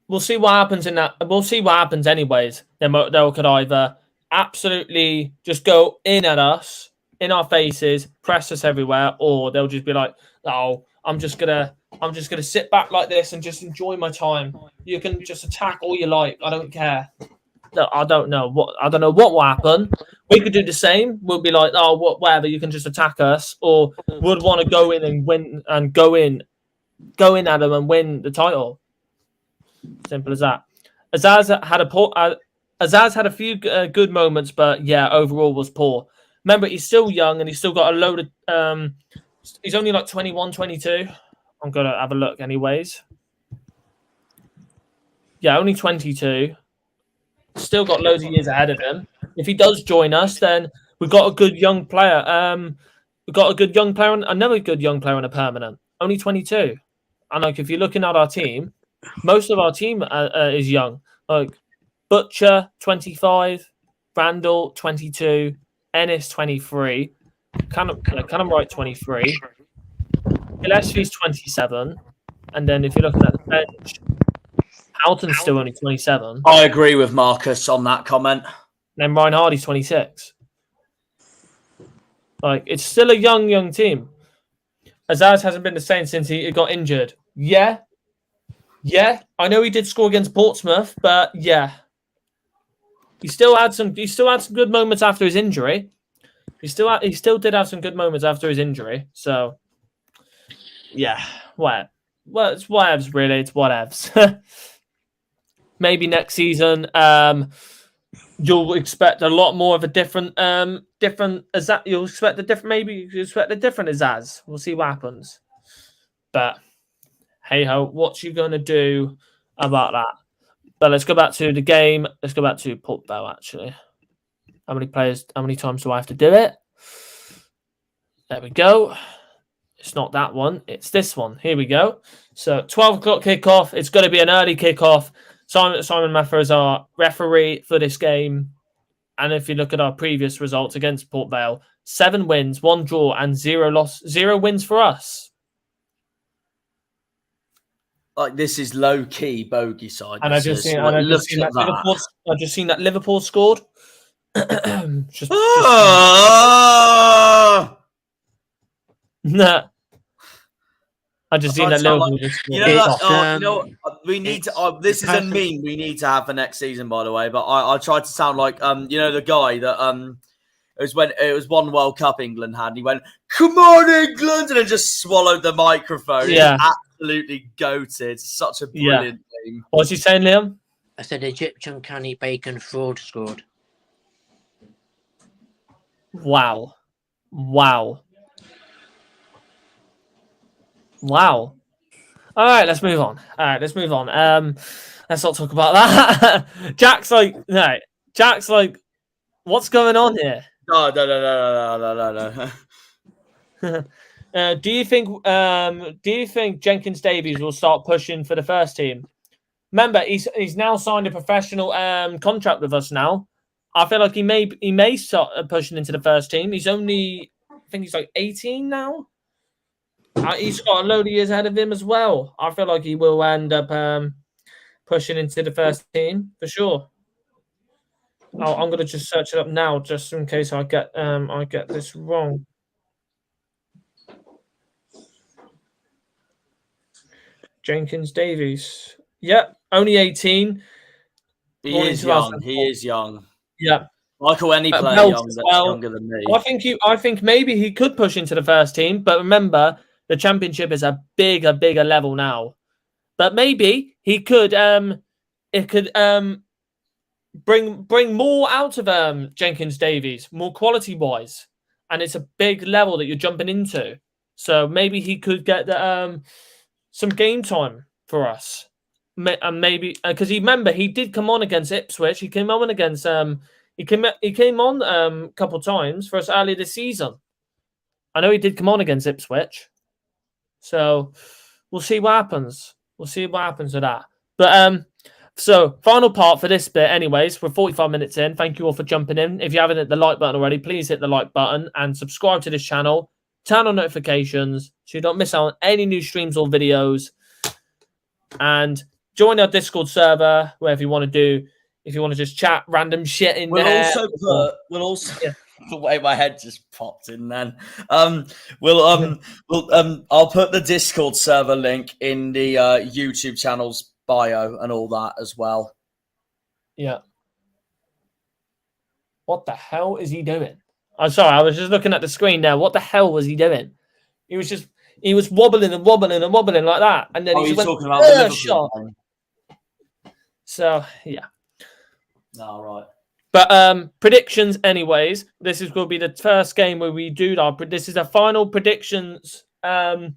We'll see what happens in that. We'll see what happens anyways. They could either absolutely just go in at us, in our faces, press us everywhere, or they'll just be like, "Oh, I'm just gonna sit back like this and just enjoy my time. You can just attack all you like. I don't care." I don't know what will happen. We could do the same. We'll be like, "Oh, whatever. You can just attack us," or would want to go in and win and go in at them and win the title. Simple as that. Azaz had a few good moments, but yeah, overall was poor. Remember, he's still young and he's still got a load of. He's only like 21, 22. I'm gonna have a look, anyways. Yeah, only 22. Still got loads of years ahead of him. If he does join us, then we've got a good young player. We've got a good young player, another good young player on a permanent. Only 22. And like, if you're looking at our team, most of our team is young. Like Butcher, 25, Randall, 22, Ennis, 23, kind of right, 23. Gillespie's 27, and then if you're looking at the bench, Houghton's still only 27. I agree with Marcus on that comment. And then Ryan Hardy's 26. Like, it's still a young team. Azaz hasn't been the same since he got injured. Yeah, I know he did score against Portsmouth, but yeah, he still had some good moments after his injury. He still did have some good moments after his injury. So yeah, well, it's whatevs, really. It's whatevs. Maybe next season, you'll expect a lot more of a different Azaz. You'll expect a different. Maybe you expect a different Azaz. We'll see what happens. But hey ho, what you gonna do about that? But let's go back to the game. Let's go back to Port Vale, actually. How many times do I have to do it? There we go. It's not that one. It's this one. Here we go. So 12 o'clock kickoff. It's going to be an early kickoff. Simon Maffer is our referee for this game. And if you look at our previous results against Port Vale, 7 wins, 1 draw, and 0 wins for us. Like, this is low key bogey side. And I just seen that Liverpool scored. Nah. I just seen that Liverpool. We need to. This is a meme we need to have for next season, by the way. But I tried to sound like the guy that it was one World Cup England had. And he went, "Come on, England," and then just swallowed the microphone. Yeah, absolutely goated. Such a brilliant game. What's he saying, Liam? I said Egyptian canny bacon fraud scored. Wow. All right, let's move on. Let's not talk about that. Jack's like, what's going on here? No. Do you think Jenkins Davies will start pushing for the first team? Remember, he's now signed a professional contract with us now. I feel like he may start pushing into the first team. He's only, I think he's like 18 now. He's got a load of years ahead of him as well. I feel like he will end up pushing into the first team for sure. I'm going to just search it up now, just in case I get this wrong. Jenkins Davies. Yep, only 18. He is young. Yeah. Michael, any player younger than me. I think maybe he could push into the first team, but remember, the championship is a bigger level now. But maybe he could bring more out of Jenkins Davies, more quality wise, and it's a big level that you're jumping into. So maybe he could get some game time for us, and maybe because he did come on against Ipswich. He came on against he came on a couple times for us earlier this season. I know he did come on against Ipswich. So we'll see what happens. We'll see what happens with that. But so final part for this bit, anyways. We're 45 minutes in. Thank you all for jumping in. If you haven't hit the like button already, please hit the like button and subscribe to this channel. Turn on notifications so you don't miss out on any new streams or videos. And join our Discord server, wherever you want to do. If you want to just chat random shit in there. We'll also the way my head just popped in then. I'll put the Discord server link in the YouTube channel's bio and all that as well. Yeah. What the hell is he doing? I'm sorry, I was just looking at the screen now. What the hell was he doing? He was wobbling and wobbling and wobbling like that. And then he just went, talking about the Liverpool shot. game. So, yeah. All right. But predictions, anyways. This is going to be the first game where we do our. This is the final predictions contest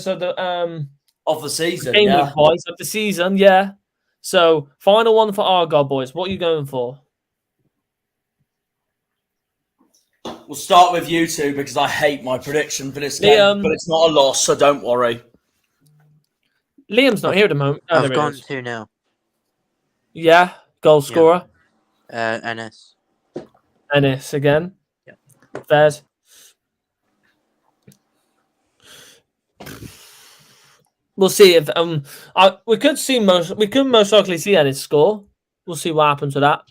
of the season, game yeah. wise of the season, yeah. So final one for Argyle boys. What are you going for? We'll start with you two because I hate my prediction for this game, but it's not a loss, so don't worry. Liam's not here at the moment. Oh, I've gone 2-0. Yeah, goal scorer. Ennis. Ennis again. Yeah. Fairs. We'll see if we could most likely see Ennis score. We'll see what happens with that.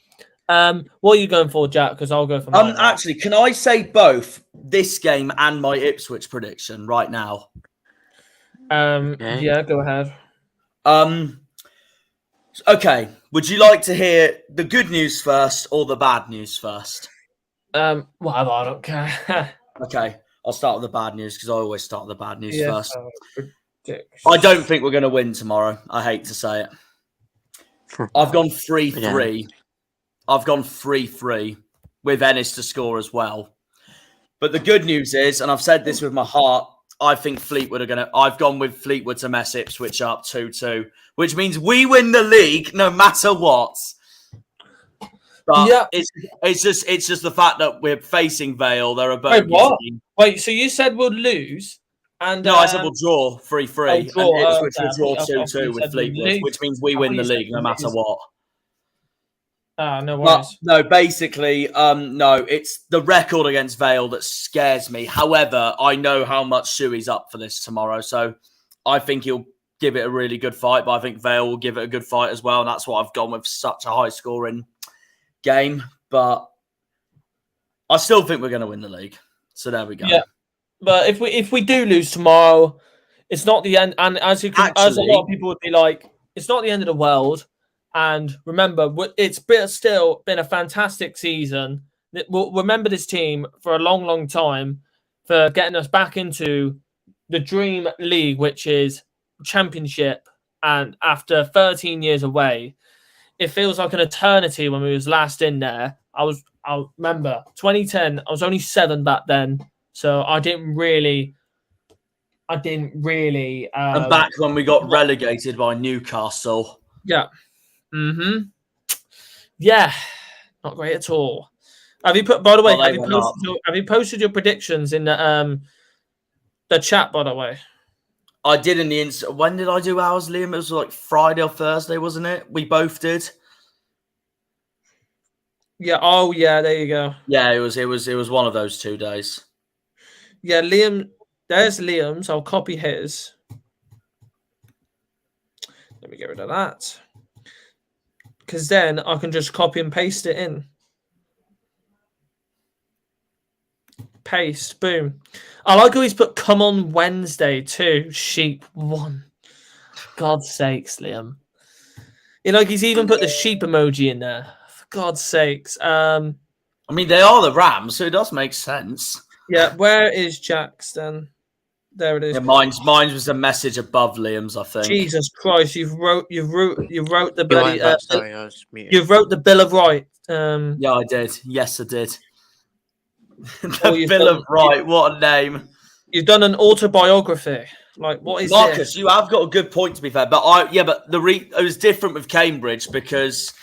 What are you going for, Jack? Because I'll go for mine. Actually, can I say both this game and my Ipswich prediction right now? Yeah, go ahead. Okay. Would you like to hear the good news first or the bad news first? Whatever, I don't care. Okay, I'll start with the bad news because I always start with the bad news first. Prediction. I don't think we're going to win tomorrow. I hate to say it. I've gone 3-3. Yeah. I've gone 3-3 with Ennis to score as well. But the good news is, and I've said this with my heart, I think Fleetwood are going to... I've gone with Fleetwood to mess Ipswich up 2-2, which means we win the league no matter what. But yeah, it's just the fact that we're facing Vale. They're a bogey team. Wait, so you said we'll lose? And no, I said we'll draw 3-3. And Ipswich will draw 2-2 with Fleetwood, which means we win the league no matter what. No worries. No, basically, no, it's the record against Vale that scares me. However, I know how much Shuey's up for this tomorrow, so I think he'll give it a really good fight, but I think Vale will give it a good fight as well, and that's why I've gone with such a high-scoring game. But I still think we're going to win the league. So there we go. Yeah, but if we do lose tomorrow, it's not the end. And as a lot of people would be like, it's not the end of the world. And remember, it's still been a fantastic season. We'll remember this team for a long, long time for getting us back into the dream league, which is championship. And after 13 years away, it feels like an eternity when we was last in there. I remember 2010. I was only 7 back then, so I didn't really. And back when we got relegated by Newcastle. Yeah. Yeah, not great at all. Have you put? By the way, have you posted your predictions in the chat? By the way, I did in the when did I do ours, Liam? It was like Friday or Thursday, wasn't it? We both did. Yeah. Oh, yeah. There you go. Yeah, it was one of those 2 days. Yeah, Liam. There's Liam's. I'll copy his. Let me get rid of that. Because then I can just copy and paste it in. Paste. Boom. I like how he's put come on Wednesday too. Sheep 1. God's sakes, Liam. You know, he's even put the sheep emoji in there. For God's sakes. I mean, they are the Rams, so it does make sense. Yeah, where is Jack's then? There it is. Yeah, mine's was a message above Liam's, I think. Jesus Christ, you wrote the bloody. Sorry, I was muted. You wrote the Bill of Rights. Yeah, I did. Yes, I did. The Bill of Rights. What a name! You've done an autobiography. Like, what is Marcus? this? You have got a good point, to be fair. But it was different with Cambridge because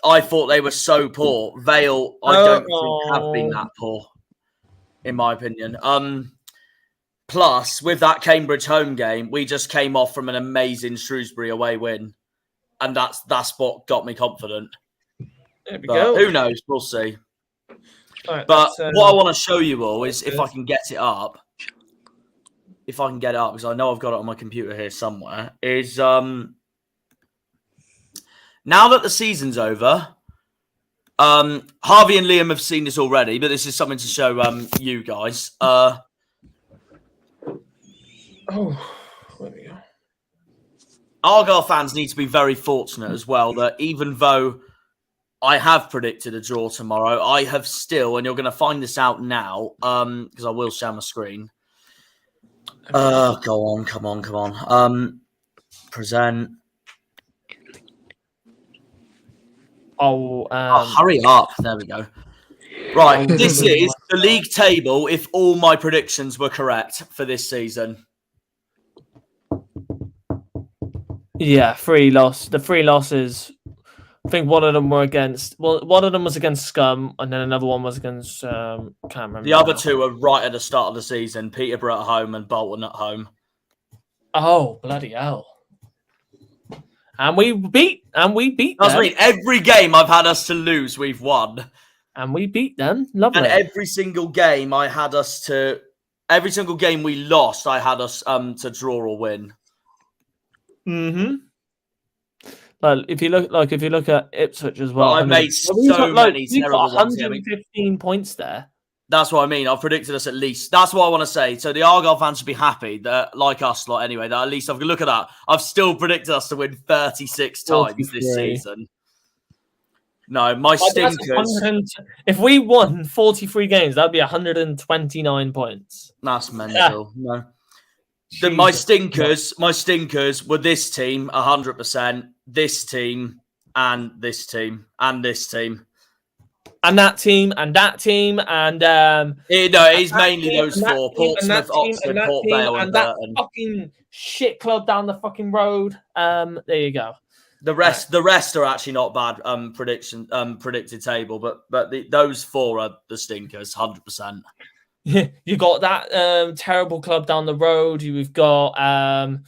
I thought they were so poor. Vale, I don't think have been that poor, in my opinion. Plus, with that Cambridge home game, we just came off from an amazing Shrewsbury away win. And that's what got me confident. There we But go. who knows? We'll see. Right, but what I want to show you all is if I can get it up. If I can get it up, because I know I've got it on my computer here somewhere, is now that the season's over, Harvey and Liam have seen this already, but this is something to show you guys. Oh, there we go. Argyle fans need to be very fortunate as well that even though I have predicted a draw tomorrow, I have still, and you're going to find this out now, because I will share my screen. Go on, come on. Present. Hurry up. There we go. Right, this is the league table if all my predictions were correct for this season. Yeah, the 3 losses. I think one of them were against. Well, one of them was against Scum, and then another one was against. Can't remember. The other two were right at the start of the season: Peterborough at home and Bolton at home. Oh, bloody hell! And we beat. That's what I mean. Every game I've had us to lose, we've won, and we beat them. Lovely. And every single game I had us to. Every single game we lost, I had us to draw or win. Mm-hmm. Like if you look at Ipswich as well, I made so many terrible ones. 115 points there. That's what I mean. I've predicted us at least. That's what I want to say. So the Argyle fans should be happy that, like us, anyway, that at least I've look at that. I've still predicted us to win 36 times this season. No, my stinkers. If we won 43 games, that'd be 129 points. That's mental. Yeah. No. My stinkers were this team 100%, this team, and this team, and this team, and that team, and that team, and it's mainly those four: Portsmouth, Oxford, Port Vale, and Burton. That fucking shit club down the fucking road. There you go. The rest are actually not bad. Predicted table, but those 4 are the stinkers, 100%. You got that terrible club down the road. You've got can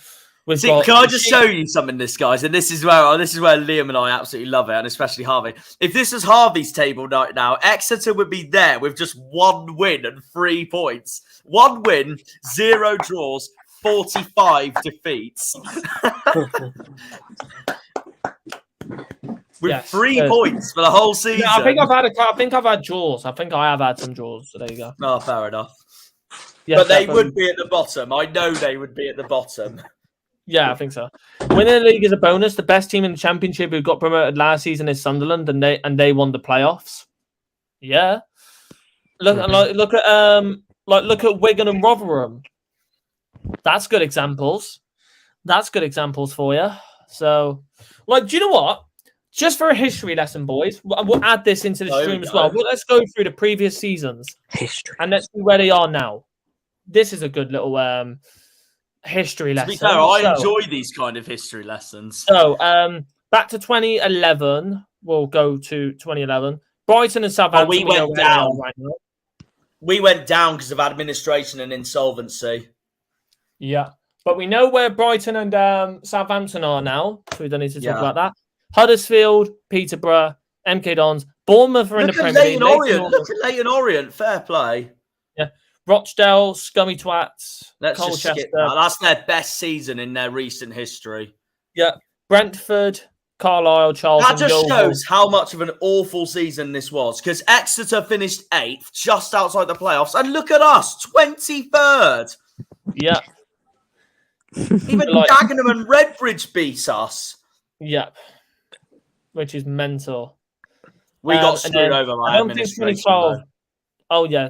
I just show you something, guys? And this is where Liam and I absolutely love it, and especially Harvey. If this was Harvey's table right now, Exeter would be there with just 1 win and 3 points. 1 win, 0 draws, 45 defeats. With 3 points for the whole season. Yeah, I think I've had draws. I think I have had some draws. So there you go. Oh, fair enough. Yes, but they would be at the bottom. I know they would be at the bottom. Yeah, I think so. Winning the league is a bonus. The best team in the championship who got promoted last season is Sunderland, and they won the playoffs. Yeah. Look at Wigan and Rotherham. That's good examples. For you. So, do you know what? Just for a history lesson, boys, we'll add this into the stream as well. Let's go through the previous seasons. History. And let's see where they are now. This is a good little history lesson. To be fair, I enjoy these kind of history lessons. So, back to 2011. We'll go to 2011. Brighton and Southampton. We went down. Right now. We went down because of administration and insolvency. Yeah. But we know where Brighton and Southampton are now, so we don't need to talk about that. Huddersfield, Peterborough, MK Dons, Bournemouth are in the Premier League. Look at Leyton Orient, fair play. Yeah, Rochdale, Scummy Twats, Let's Colchester. Just skip that. That's their best season in their recent history. Yeah, Brentford, Carlisle, Charlton. That just shows how much of an awful season this was, because Exeter finished 8th, just outside the playoffs, and look at us, 23rd. Yeah. Even Dagenham and Redbridge beat us. Yep. Which is mental. We got screwed over by administration. 2012. Oh, yeah.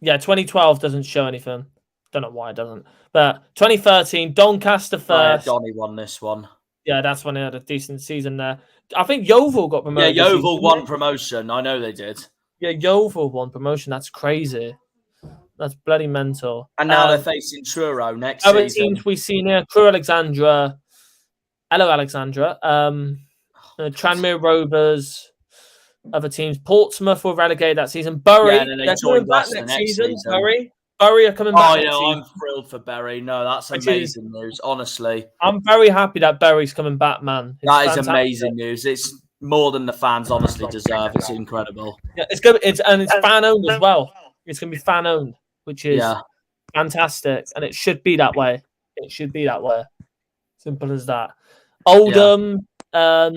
Yeah, 2012 doesn't show anything. Don't know why it doesn't. But 2013, Doncaster first. Donny won this one. Yeah, that's when they had a decent season there. I think Yeovil got promoted. Yeah, Yeovil won promotion. I know they did. Yeah, Yeovil won promotion. That's crazy. That's bloody mental. And now they're facing Truro next season. Other teams we see here, Crewe Alexandra. Hello, Alexandra. Tranmere Rovers. Other teams. Portsmouth were relegated that season. Bury. Yeah, and then they joined us next season. Bury. Bury are coming back. Oh, yeah, I'm thrilled for Bury. No, that's amazing news, honestly. I'm very happy that Bury's coming back, man. That is amazing news. It's more than the fans honestly deserve. It's incredible. Yeah, it's good. It's fan-owned as well. It's going to be fan-owned, which is fantastic. And it should be that way. It should be that way. Simple as that. Oldham are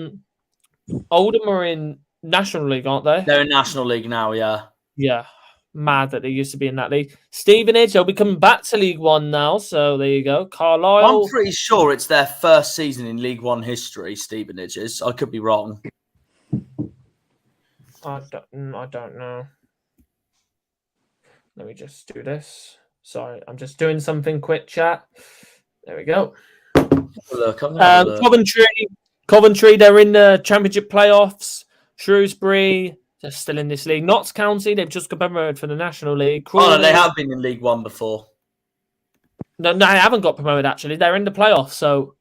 in National League, aren't they? They're in National League now, yeah. Yeah. Mad that they used to be in that league. Stevenage, they'll be coming back to League One now. So there you go. Carlisle. I'm pretty sure it's their first season in League One history, Stevenage's. I could be wrong. I don't know. Let me just do this. Sorry, I'm just doing something quick, chat. There we go. Look, Coventry, they're in the Championship playoffs. Shrewsbury, they're still in this league. Notts County, they've just got promoted for the National League. Crawley, no, they have been in League One before. No, they haven't got promoted, actually. They're in the playoffs, so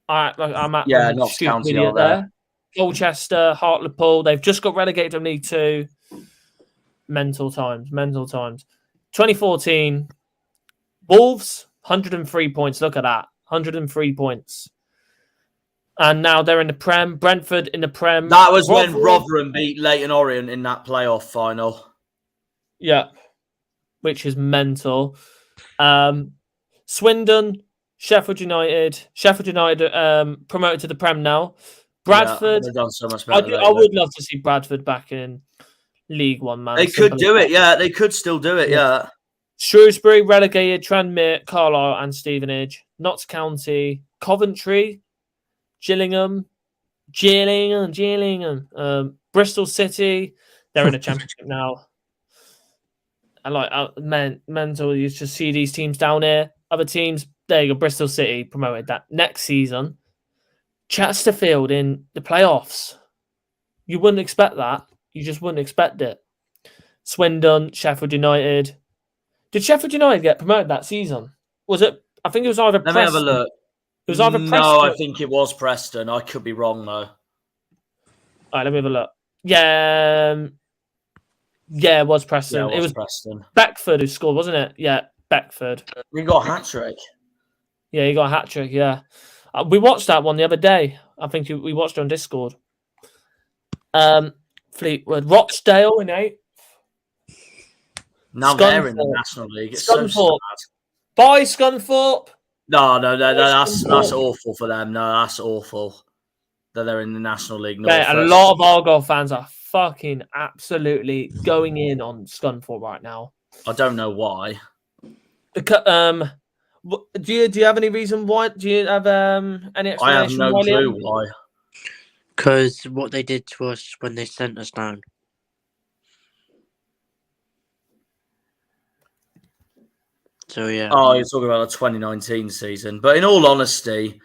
I'm at Notts County are there. Colchester, Hartlepool, they've just got relegated from League Two. Mental times. 2014, Wolves, 103 points. Look at that. 103 points. And now they're in the Prem. Brentford in the Prem. That was when Rotherham beat Leyton Orient in that playoff final. Yeah. Which is mental. Swindon, Sheffield United. Sheffield United promoted to the Prem now. Bradford. They've done so much better. I would love to see Bradford back in League One, man. They could do it, yeah. They could still do it, yeah. Shrewsbury relegated, Tranmere, Carlisle, and Stevenage. Notts County, Coventry, Gillingham, Bristol City. They're in the Championship now. I like mental. You just see these teams down here. Other teams, there you go. Bristol City promoted that next season. Chesterfield in the playoffs. You wouldn't expect that. You just wouldn't expect it. Swindon, Sheffield United. Did Sheffield United get promoted that season? Was it? I think it was either Preston. Let me have a look. It was either Preston. No, I think it was Preston. I could be wrong, though. All right, let me have a look. Yeah, it was Preston. Yeah, it was Preston. Beckford who scored, wasn't it? Yeah, Beckford. We got a hat-trick. Yeah, he got a hat-trick, yeah. We watched that one the other day. I think we watched it on Discord. Fleetwood. Rochdale in 8th. Now they're in the National League. It's so sad. Bye, Scunthorpe. No, that's awful for them. No, that's awful that they're in the National League. Mate, a lot of Argyle fans are fucking absolutely going in on Scunthorpe right now. I don't know why. Because, do you have any reason why? Do you have any explanation? I have no clue why. Because what they did to us when they sent us down. So yeah. Oh, you're talking about the 2019 season. But in all honesty,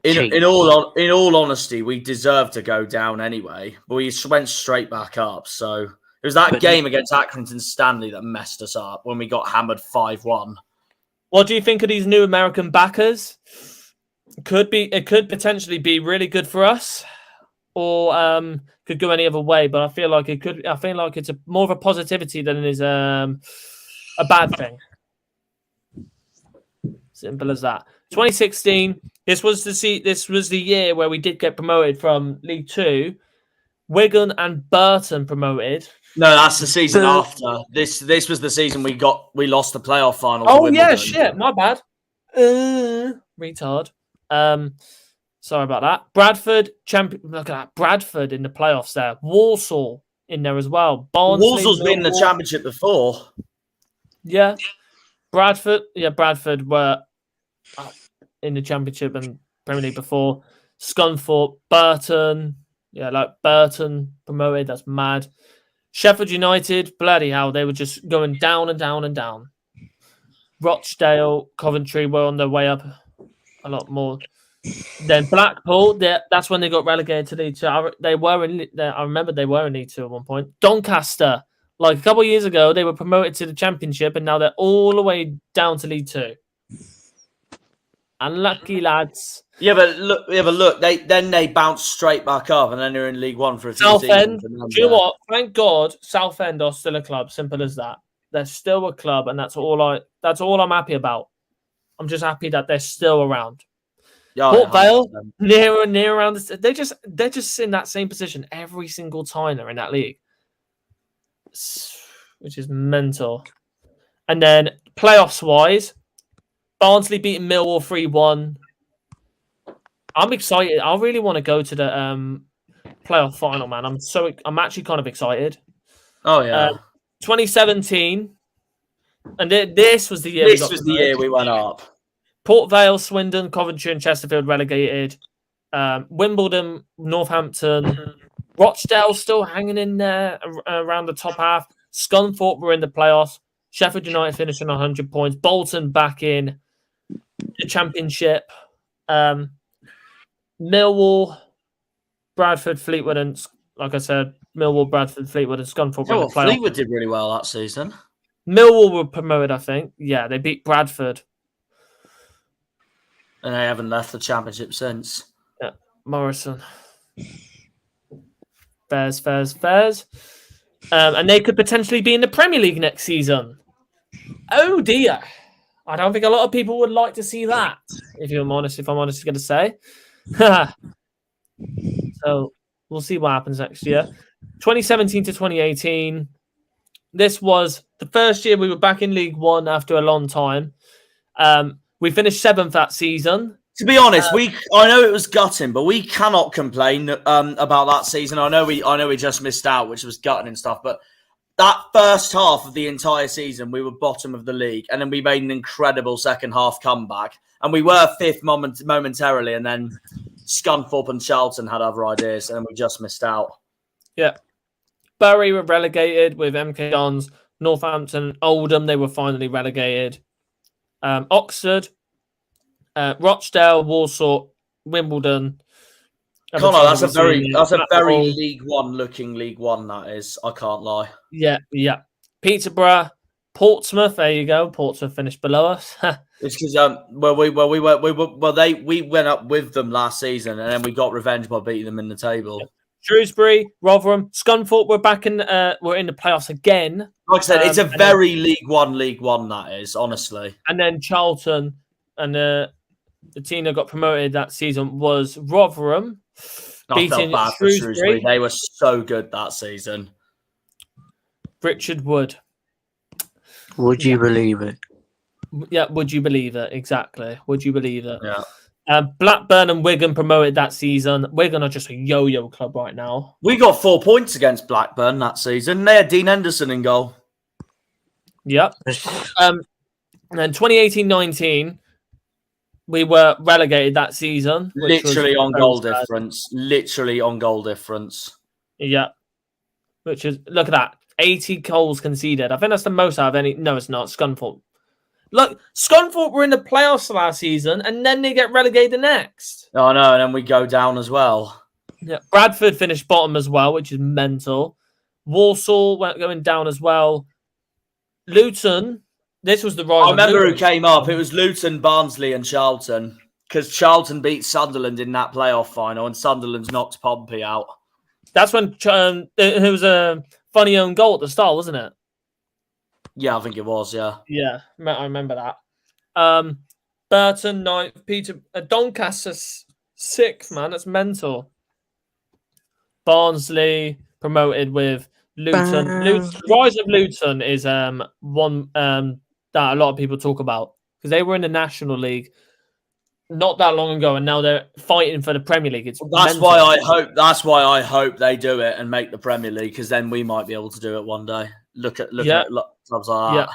in all honesty, we deserved to go down anyway. But we went straight back up. So it was that game against Accrington Stanley that messed us up when we got hammered 5-1. What do you think of these new American backers? It could potentially be really good for us, or could go any other way. But I feel like it could. I feel like it's more of a positivity than it is a bad thing. Simple as that. 2016. This was the year where we did get promoted from League Two. Wigan and Burton promoted. No, that's the season after. This was the season we lost the playoff final. Oh yeah, shit, my bad. Retard. Sorry about that. Bradford champion. Look at that. Bradford in the playoffs there. Walsall in there as well. Walsall's been in the Championship before. Yeah. Bradford were in the Championship and Premier League before. Scunthorpe, Burton. Yeah, like Burton promoted. That's mad. Sheffield United, bloody hell, they were just going down and down and down. Rochdale, Coventry were on their way up a lot more. Then Blackpool, that's when they got relegated to League Two. I remember they were in League Two at one point. Doncaster, like a couple of years ago, they were promoted to the Championship, and now they're all the way down to League Two. Unlucky lads. Yeah, but look. They bounced straight back up, and then they're in League One for a few seasons. Southend. Do you know what? Thank God, Southend are still a club. Simple as that. They're still a club, and that's all I'm happy about. I'm just happy that they're still around. Port Vale, near around. They're just in that same position every single time they're in that league, which is mental. And then playoffs wise, Barnsley beating Millwall 3-1. I'm excited. I really want to go to the playoff final, man. I'm actually kind of excited. Oh yeah. 2017, and this was the year. This was the year we went up. Port Vale, Swindon, Coventry, and Chesterfield relegated. Wimbledon, Northampton, Rochdale still hanging in there around the top half. Scunthorpe were in the playoffs. Sheffield United finishing 100 points. Bolton back in the Championship. Millwall, Bradford, Fleetwood, and like I said, Millwall, Bradford, Fleetwood, and Scunthorpe were in the playoffs. Fleetwood did really well that season. Millwall were promoted, I think. Yeah, they beat Bradford. And they haven't left the Championship since. Yeah, Morrison. Fairs. And they could potentially be in the Premier League next season. Oh dear. I don't think a lot of people would like to see that, if I'm honest going to say. So we'll see what happens next year. 2017 to 2018. This was the first year we were back in League One after a long time. We finished 7th that season. To be honest, I know it was gutting, but we cannot complain about that season. I know we just missed out, which was gutting and stuff, but that first half of the entire season, we were bottom of the league, and then we made an incredible second half comeback, and we were 5th momentarily, and then Scunthorpe and Charlton had other ideas, and we just missed out. Yeah. Bury were relegated with MK Dons. Northampton, Oldham, they were finally relegated. Oxford, Rochdale, Walsall, Wimbledon. Connor, that's a very League One looking League One. That is, I can't lie. Yeah. Peterborough, Portsmouth. There you go. Portsmouth finished below us. It's because we went up with them last season, and then we got revenge by beating them in the table. Yeah. Shrewsbury, Rotherham, Scunthorpe were back in. We're in the playoffs again. Like I said, it's a very League One. That is, honestly. And then Charlton and the team that got promoted that season was Rotherham. I felt bad for Shrewsbury. They were so good that season. Richard Wood. Would you believe it? Yeah, would you believe it? Exactly. Would you believe it? Yeah. Blackburn and Wigan promoted that season. Wigan are just a yo-yo club right now. We got 4 points against Blackburn that season. They had Dean Henderson in goal. Yep. And then 2018-19, we were relegated that season. Literally on goal difference. Literally on goal difference. Yeah. Which is, look at that. 80 goals conceded. I think that's the most out of any. No, it's not. Scunthorpe. Look, Scunthorpe were in the playoffs last season, and then they get relegated next. Oh, no, and then we go down as well. Yeah, Bradford finished bottom as well, which is mental. Walsall went going down as well. Luton, this was the rise. I remember who came up. It was Luton, Barnsley, and Charlton, because Charlton beat Sunderland in that playoff final, and Sunderland's knocked Pompey out. That's when it was a funny own goal at the start, wasn't it? Yeah, I think it was, yeah. Yeah, I remember that. Burton, 9th. Peter Doncaster, 6th, man. That's mental. Barnsley promoted with Luton. The rise of Luton is one that a lot of people talk about because they were in the National League not that long ago, and now they're fighting for the Premier League. That's why I hope they do it and make the Premier League, because then we might be able to do it one day. Look at clubs like that. Yeah.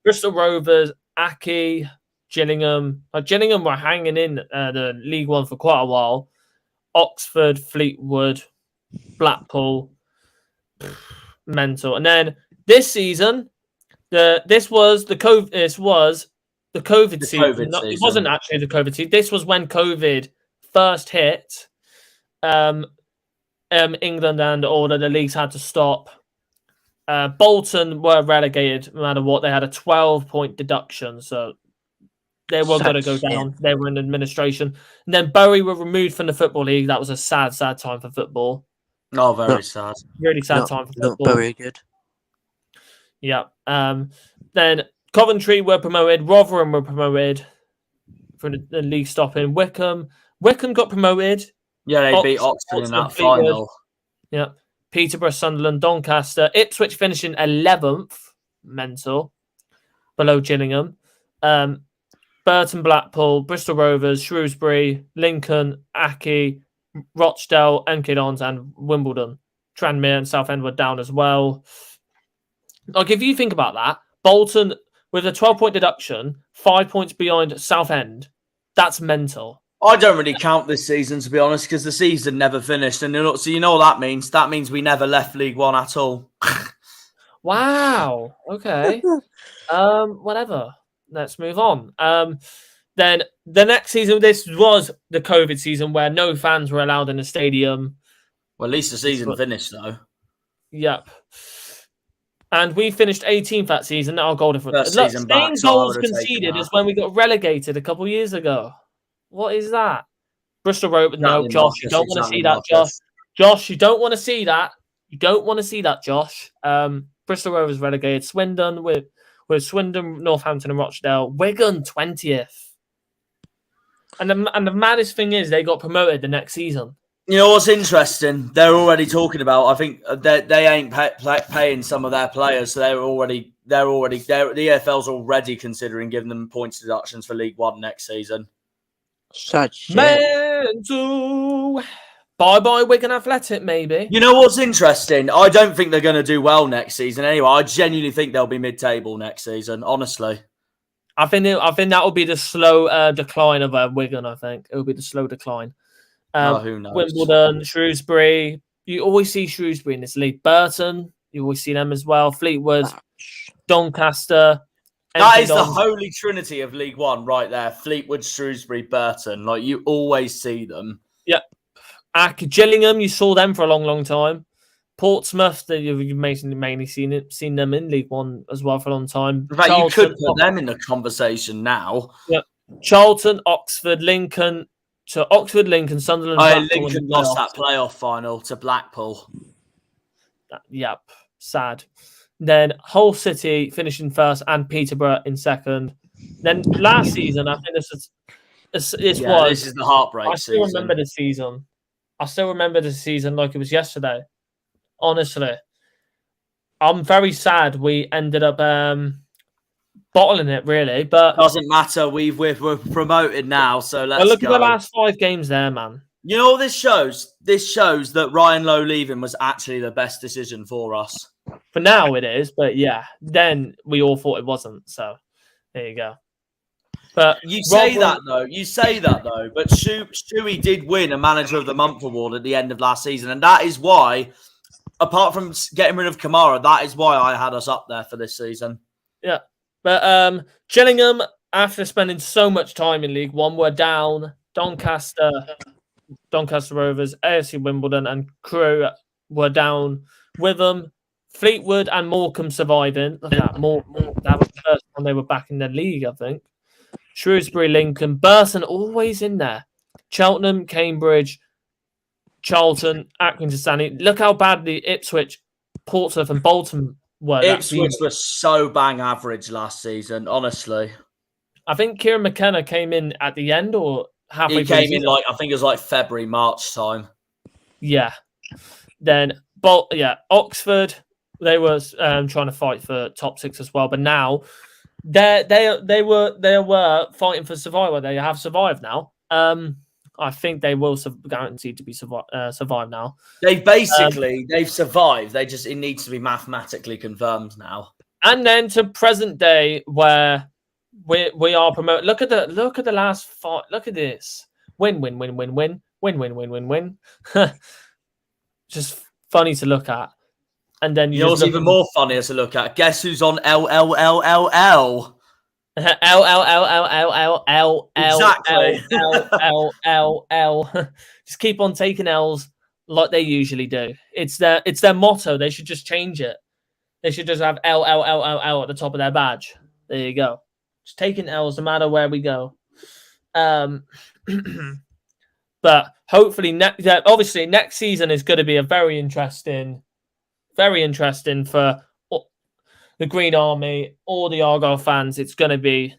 Bristol Rovers, Aki, Gillingham. Gillingham were hanging in the League One for quite a while. Oxford, Fleetwood, Blackpool, mental. And then this season, this was the COVID season. It wasn't actually the COVID season. This was when COVID first hit. England and all of the leagues had to stop. Bolton were relegated no matter what. They had a 12-point deduction, so they were going to go down. They were in administration. And then Bury were removed from the Football League. That was a sad time for football. Oh, very sad. Really sad time for football. Not very good. Yeah. Then Coventry were promoted. Rotherham were promoted for the league stopping. Wickham got promoted. Yeah, they beat Oxford in that final. Yeah. Peterborough, Sunderland, Doncaster. Ipswich finishing 11th. Mental. Below Gillingham. Burton, Blackpool, Bristol Rovers, Shrewsbury, Lincoln, Aki, Rochdale, MK Dons, and Wimbledon. Tranmere and Southend were down as well. Like, if you think about that, Bolton with a 12-point deduction, 5 points behind Southend, that's mental. I don't really count this season, to be honest, because the season never finished. And so you know what that means? That means we never left League One at all. Wow. Okay. Whatever. Let's move on. Then the next season, this was the COVID season where no fans were allowed in the stadium. Well, at least the season finished, though. Yep. And we finished 18th that season. Our goal difference. Look, same goals conceded as when we got relegated a couple of years ago. What is that? Bristol Rovers. No, Josh, you don't want to see that, Josh. Josh, you don't want to see that. You don't want to see that, Josh. Bristol Rovers relegated. Swindon with Swindon, Northampton, and Rochdale. Wigan 20th. And the maddest thing is they got promoted the next season. You know what's interesting? They're already talking about. I think they ain't paying some of their players, so the EFL's already considering giving them points deductions for League One next season. Such mental. Bye Wigan Athletic, maybe. You know what's interesting? I don't think they're going to do well next season. Anyway, I genuinely think they'll be mid-table next season. Honestly, I think that will be the slow decline of Wigan. I think it will be the slow decline. Who knows? Wimbledon, Shrewsbury. You always see Shrewsbury in this league. Burton, you always see them as well. Fleetwood, Doncaster. That is the holy trinity of League One right there. Fleetwood, Shrewsbury, Burton. Like, you always see them. Yeah. Gillingham, you saw them for a long, long time. Portsmouth, you've mainly seen them in League One as well for a long time. In fact, you could put them in the conversation now. Yeah. Charlton, Oxford, Lincoln. So Oxford, Lincoln, Sunderland. Lincoln lost that playoff final to Blackpool. Yep, sad. Then Hull City finishing first and Peterborough in second. Then last season, I think this is the heartbreak. I still remember the season. I still remember the season like it was yesterday. Honestly, I'm very sad we ended up bottling it, really. But doesn't matter. We're promoted now, so let's look go. At the last 5 games there, man. You know what this shows? This shows that Ryan Lowe leaving was actually the best decision for us. For now, it is, but yeah, then we all thought it wasn't. So there you go. But you say that though. But Stewie did win a Manager of the Month award at the end of last season, and that is why, apart from getting rid of Kamara, that is why I had us up there for this season. Yeah, but Gillingham, after spending so much time in League One, were down. Doncaster Rovers, AFC Wimbledon, and Crewe were down with them. Fleetwood and Morecambe surviving. Look at that. That was the first time they were back in the league, I think. Shrewsbury, Lincoln, Burton always in there. Cheltenham, Cambridge, Charlton, Accrington, Stanley. Look how badly Ipswich, Portsmouth, and Bolton were. Ipswich was so bang average last season, honestly. I think Kieran McKenna came in at the end or halfway. He came in I think it was February, March time. Yeah. Then, Oxford. They were trying to fight for top 6 as well, but now they were fighting for survival. They have survived now. I think they will guaranteed to be survive now. They've survived. It needs to be mathematically confirmed now. And then to present day where we are promoted. Look at the last 5. Look at this. Win. Just funny to look at. And then you know what's even more funnier to look at? Guess who's on LLLLL? Exactly. L. Just keep on taking L's like they usually do. It's their motto. They should just change it. They should just have L at the top of their badge. There you go. Just taking L's no matter where we go. But hopefully, obviously, next season is going to be a very interesting for the Green Army, or the Argyle fans, it's going to be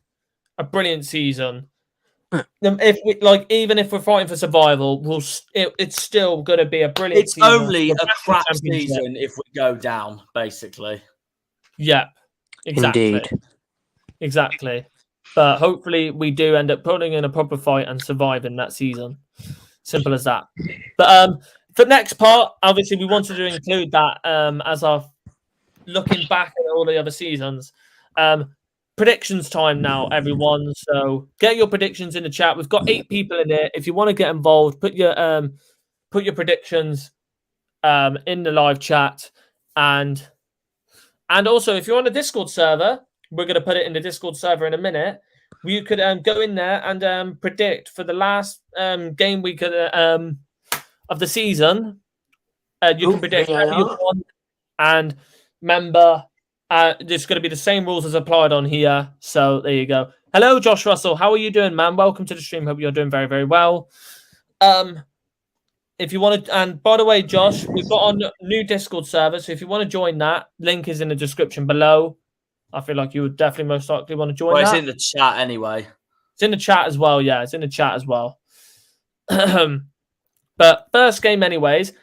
a brilliant season. If we, like, even if we're fighting for survival, it's still going to be a brilliant season. It's only a crap season if we go down, basically. Yeah, exactly. Indeed. Exactly. But hopefully we do end up putting in a proper fight and surviving that season. Simple as that. But for next part, obviously we wanted to include that as our looking back at all the other seasons. Predictions time now, everyone. So get your predictions in the chat. We've got 8 people in there. If you want to get involved, put your predictions in the live chat, and also if you're on a Discord server, we're going to put it in the Discord server in a minute. You could go in there and predict for the last game week of the season. You can predict whatever you want, and remember. There's going to be the same rules as applied on here. So there you go. Hello, Josh Russell. How are you doing, man? Welcome to the stream. Hope you're doing very, very well. If you want to, and by the way, Josh, we've got on new Discord server. So if you want to join that, link is in the description below. I feel like you would definitely most likely want to join that. It's in the chat anyway. It's in the chat as well. Yeah, it's in the chat as well. But first game anyways,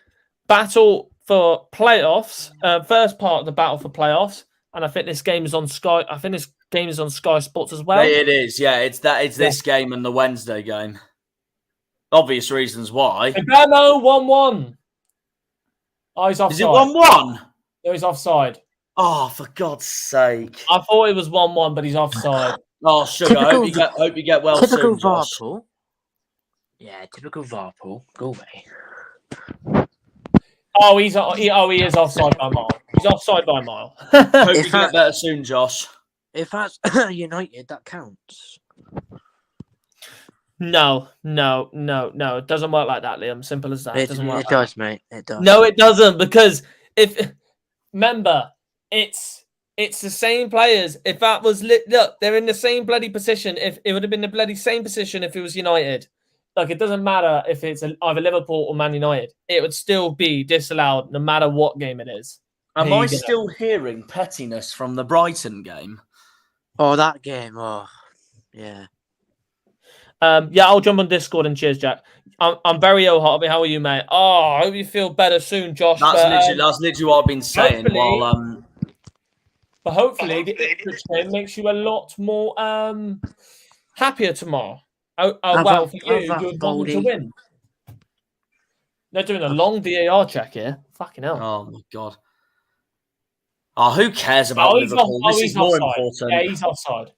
battle for playoffs. First part of the battle for playoffs. And I think this game is on Sky. I think this game is on Sky Sports as well. It is, yeah. It's this game and the Wednesday game. Obvious reasons why. Demo 1-1. Oh, he's offside. Is it 1-1? No, he's offside. Oh, for God's sake! I thought it was 1-1, but he's offside. Oh, sugar. Hope you get well typical soon, Josh. Varpool. Yeah, typical Varpool. Go away. Oh, he is offside by a mile. He's offside by a mile. Hope you get better soon, Josh. If that's United, that counts. No. It doesn't work like that, Liam. Simple as that. It doesn't work. It does, mate. It does. No, it doesn't, because remember, it's the same players. If that was look, they're in the same bloody position. If it would have been the bloody same position if it was United. Like, it doesn't matter if it's either Liverpool or Man United. It would still be disallowed no matter what game it is. Am I still hearing pettiness from the Brighton game? Oh, that game. Oh, yeah. Yeah, I'll jump on Discord and cheers, Jack. I'm very ill, Harvey. How are you, mate? Oh, I hope you feel better soon, Josh. That's literally what I've been saying. But hopefully, the Ipswich game makes you a lot more happier tomorrow. Well, for you, you're going to win. They're doing a long VAR check here. Fucking hell. Oh, my God. Oh, who cares about Liverpool? This is more important. Yeah, he's offside.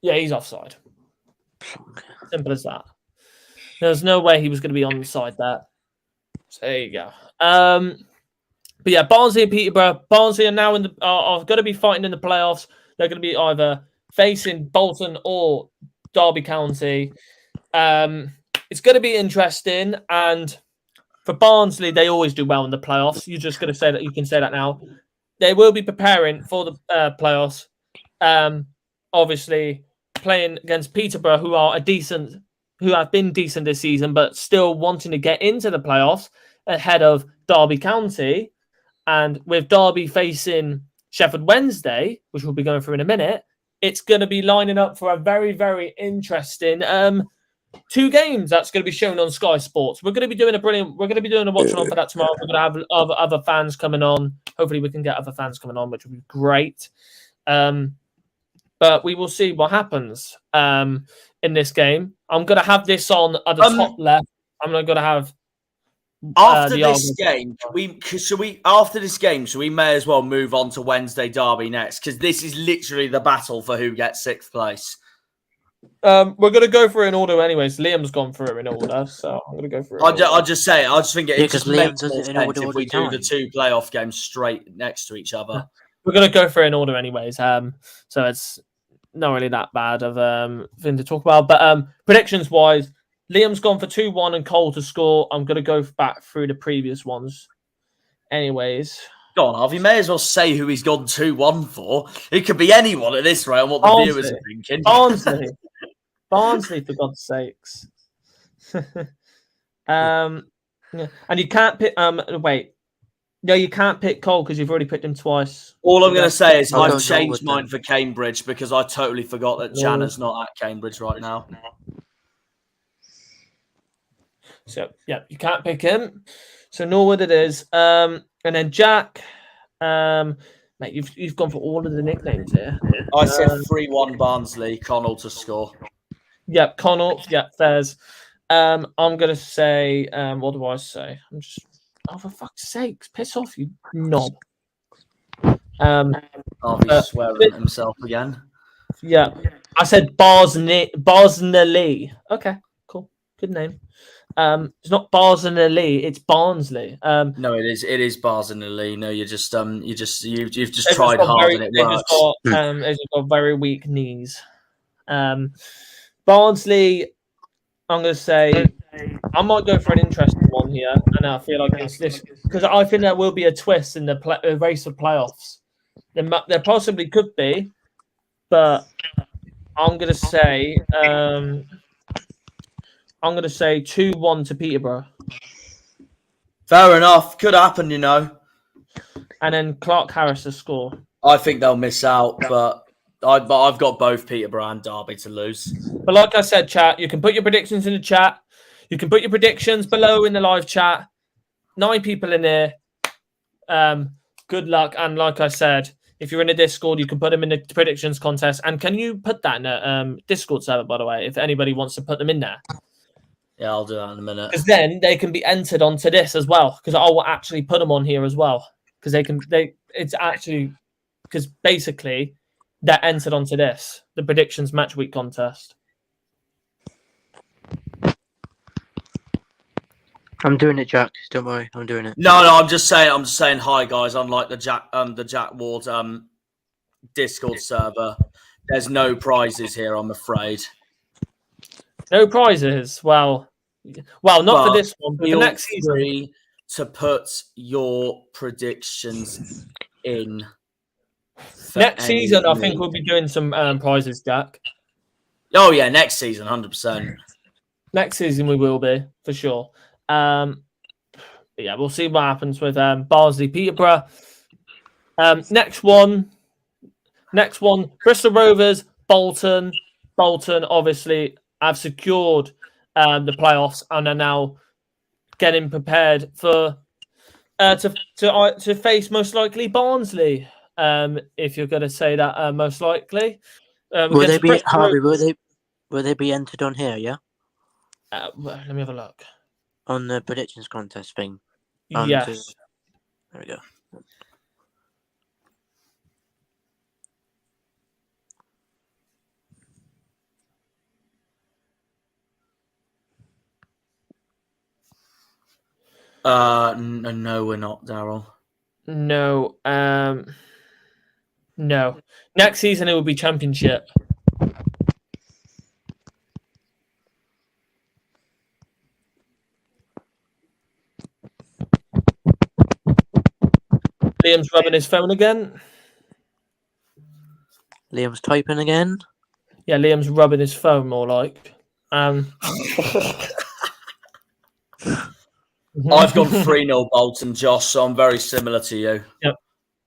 Yeah, he's offside. Simple as that. There's no way he was going to be on the side there. So there you go. But yeah, Barnsley and Peterborough. Barnsley are now are going to be fighting in the playoffs. They're going to be either facing Bolton or Derby County. It's going to be interesting, and for Barnsley, they always do well in the playoffs. You're just going to say that. You can say that now. They will be preparing for the playoffs. Obviously, playing against Peterborough, who have been decent this season, but still wanting to get into the playoffs ahead of Derby County, and with Derby facing Sheffield Wednesday, which we'll be going through in a minute. It's going to be lining up for a very, very interesting 2 games that's going to be shown on Sky Sports. We're going to be doing a watching on for that tomorrow. We're going to have other fans coming on. Hopefully we can get other fans coming on, which will be great. But we will see what happens in this game. I'm going to have this on at the top left. I'm going to have after this game, we may as well move on to Wednesday Derby next, because this is literally the battle for who gets 6th place. We're going to go through in order anyways. Liam's gone through in order, so I'm going to go through. I'll just think it just makes more sense if we do the 2 playoff games straight next to each other. We're going to go through in order anyways. So it's not really that bad of thing to talk about. But predictions wise, Liam's gone for 2-1 and Cole to score. I'm going to go back through the previous ones. Anyways. Go on, Harvey. May as well say who he's gone 2-1 for. It could be anyone at this rate on what the viewers are thinking. Barnsley, for God's sakes. Yeah. And you can't pick... wait. No, you can't pick Cole because you've already picked him twice. All I'm going to say is I've changed Norwood, mine for Cambridge because I totally forgot that Jana's not at Cambridge right now. So, yeah, you can't pick him. So, Norwood it is. And then Jack, mate, you've gone for all of the nicknames here. I said 3-1 Barnsley, Connell to score. Yep, Connell. Yep, Fairs. I'm going to say, what do I say? I'm just, oh, for fuck's sakes, piss off, you knob. Harvey's swearing at himself again. Yeah, I said Barnsley. Okay, cool, good name. It's not Barnsley, it's Barnsley. No, it is Barnsley. No, you've just tried hard and it works. They've just got very weak knees. Barnsley, I'm going to say, I might go for an interesting one here, and I feel like it's this because I think there will be a twist in the race of playoffs. There possibly could be, but I'm going to say 2-1 to Peterborough. Fair enough. Could happen, you know. And then Clark Harris to score. I think they'll miss out, but I've got both Peterborough and Derby to lose. But like I said, chat, you can put your predictions in the chat. You can put your predictions below in the live chat. 9 people in there. Good luck. And like I said, if you're in a Discord, you can put them in the predictions contest. And can you put that in a Discord server, by the way, if anybody wants to put them in there? Yeah, I'll do that in a minute. Because then they can be entered onto this as well. Because I will actually put them on here as well. Because because basically they're entered onto this, the predictions match week contest. I'm doing it, Jack. Don't worry, I'm doing it. No, I'm just saying hi, guys. Unlike the Jack Ward Discord server, there's no prizes here, I'm afraid. No prizes. Well, not for this one, but for next season. Free to put your predictions in. Next season, I think we'll be doing some prizes, Jack. Oh yeah, next season, 100%. Next season we will be for sure. Yeah, we'll see what happens with Barnsley, Peterborough. Next one, Bristol Rovers, Bolton. Bolton obviously have secured the playoffs and are now getting prepared for to face most likely Barnsley. If you're going to say that, most likely. Will they be Harvey? Will they be entered on here? Yeah. Let me have a look. On the predictions contest thing. Yes. There we go. No, we're not, Daryl. No. No. Next season it will be Championship. Liam's rubbing his phone again. Liam's typing again. Yeah, Liam's rubbing his phone more like. I've gone 3-0 Bolton, Josh, so I'm very similar to you. Yep.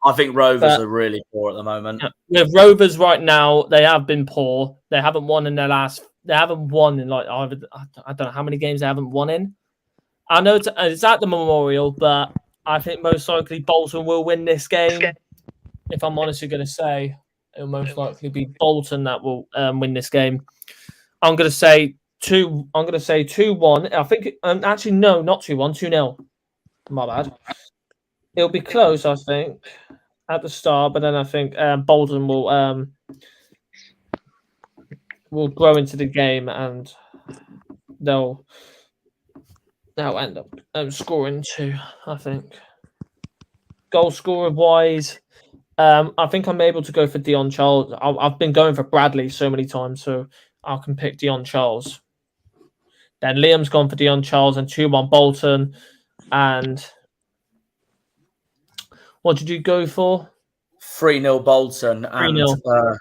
I think Rovers are really poor at the moment. With Rovers right now, they have been poor. They haven't won in their last. They haven't won in like I don't know how many games they haven't won in. I know it's at the Memorial, but I think most likely Bolton will win this game. If I'm honestly going to say, it'll most likely be Bolton that will win this game. I'm going to say 2-1. I think actually no, not 2-1, 2-0. My bad. It'll be close, I think, at the start, but then I think Bolton will grow into the game and they'll end up scoring 2, I think. Goal scorer wise, I think I'm able to go for Dion Charles. I've been going for Bradley so many times, so I can pick Dion Charles. Then Liam's gone for Dion Charles and 2-1 Bolton. And what did you go for? 3-0 Bolton and a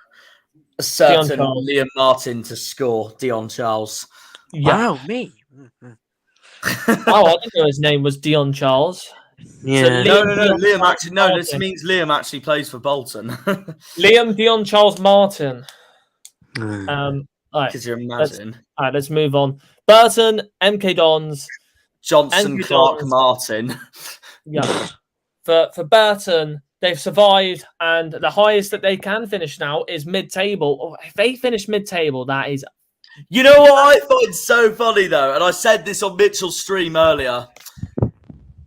certain Liam Martin to score. Dion Charles. Yeah. Wow, me. Oh, I didn't know his name was Dion Charles. Yeah. So No, Liam Liam actually. No, this Martin. means Liam actually plays for Bolton. Liam Dion Charles Martin. All right, Could you imagine? let's move on. Burton, MK Dons, Johnson, MK Clark, Dons. Martin. Yeah. For Burton, they've survived, and the highest that they can finish now is mid-table. Oh, if they finish mid-table, that is. You know what I find so funny though, and I said this on Mitchell's stream earlier.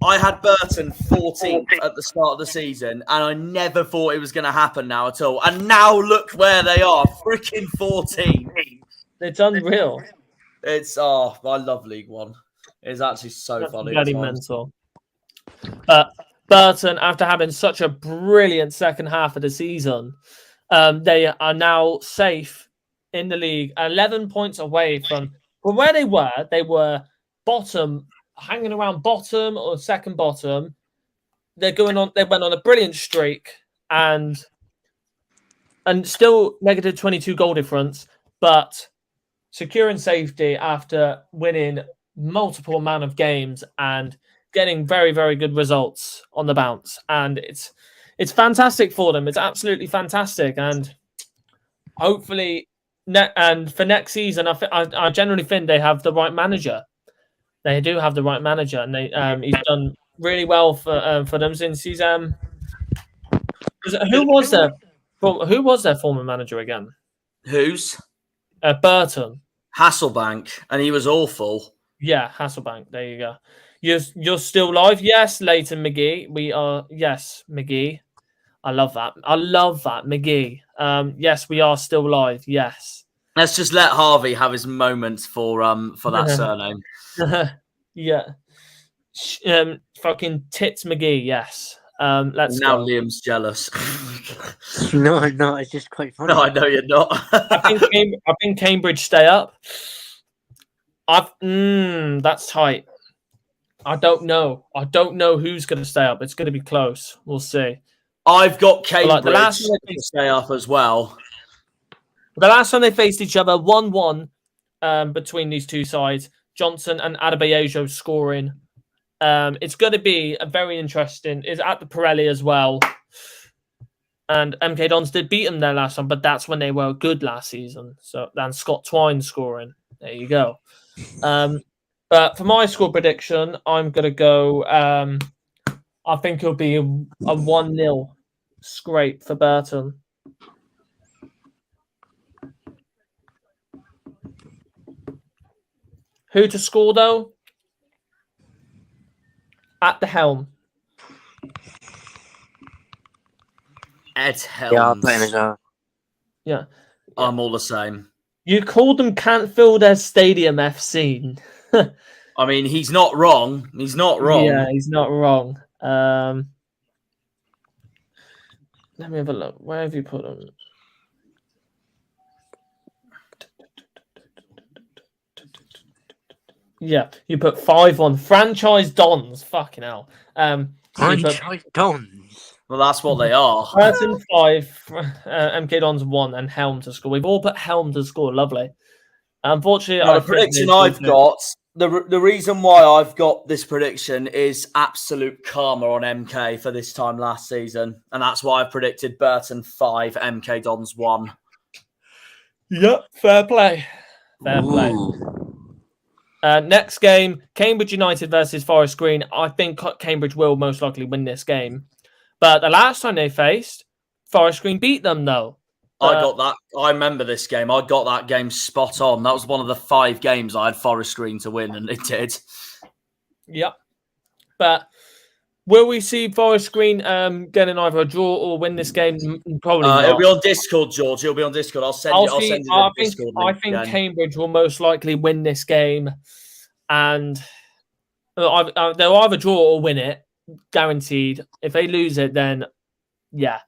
I had Burton 14th at the start of the season, and I never thought it was going to happen now at all. And now look where they are, freaking 14. It's unreal. I love League One. It's actually so That's funny. bloody mental. But Burton, after having such a brilliant second half of the season, they are now safe in the league, 11 points away from where they were. They were bottom, hanging around bottom or second bottom. They went on a brilliant streak and still negative 22 goal difference, but securing safety after winning multiple amount of games and getting very, very good results on the bounce. And it's fantastic for them. It's absolutely fantastic. And hopefully, and for next season, I generally think they have the right manager. They do have the right manager, and he's done really well for them since he's who was their former manager again? Who's? Burton. Hasselbank, and he was awful. Yeah, Hasselbank. There you go. You're still live? Yes, Leighton McGee. We are. Yes, McGee. I love that. McGee. Yes, we are still live. Yes. Let's just let Harvey have his moments for that surname. Yeah. Fucking Tits McGee. Yes. Let's now go. Liam's jealous. No, I'm not. It's just quite funny. No, I know you're not. I think Cambridge stay up. That's tight. I don't know. Who's going to stay up. It's going to be close. We'll see. I've got Cambridge the last to stay up as well. The last time they faced each other, 1-1 between these two sides. Johnson and Adebayo scoring. It's going to be a very interesting. It's at the Pirelli as well. And MK Dons did beat them there last time, but that's when they were good last season. So then Scott Twine scoring. There you go. But for my score prediction, I'm going to go. I think it'll be a 1-0 scrape for Burton. Who to score though? At the helm. Ed Helms. Yeah, I'll put him as well. Yeah. I'm all the same. You called them Can't Fill Their Stadium FC. I mean, he's not wrong. He's not wrong. Yeah, he's not wrong. Let me have a look. Where have you put them? Yeah, you put 5 on franchise Dons. Fucking hell. Franchise Dons. Well, that's what they are. Burton 5, MK Dons 1, and Helm to score. We've all put Helm to score. Lovely. Unfortunately, The prediction I've got, the reason why I've got this prediction is absolute karma on MK for this time last season. And that's why I predicted Burton 5, MK Dons 1. Yep, fair play. Fair play. Next game, Cambridge United versus Forest Green. I think Cambridge will most likely win this game. But the last time they faced, Forest Green beat them, though. I got that. I remember this game. I got that game spot on. That was one of the 5 games I had Forest Green to win, and it did. Yep. But will we see Forest Green getting either a draw or win this game? Probably not. It'll be on Discord, George. It'll be on Discord. I'll send you the Discord link I think again. Cambridge will most likely win this game, and they'll either draw or win it, guaranteed. If they lose it, then yeah,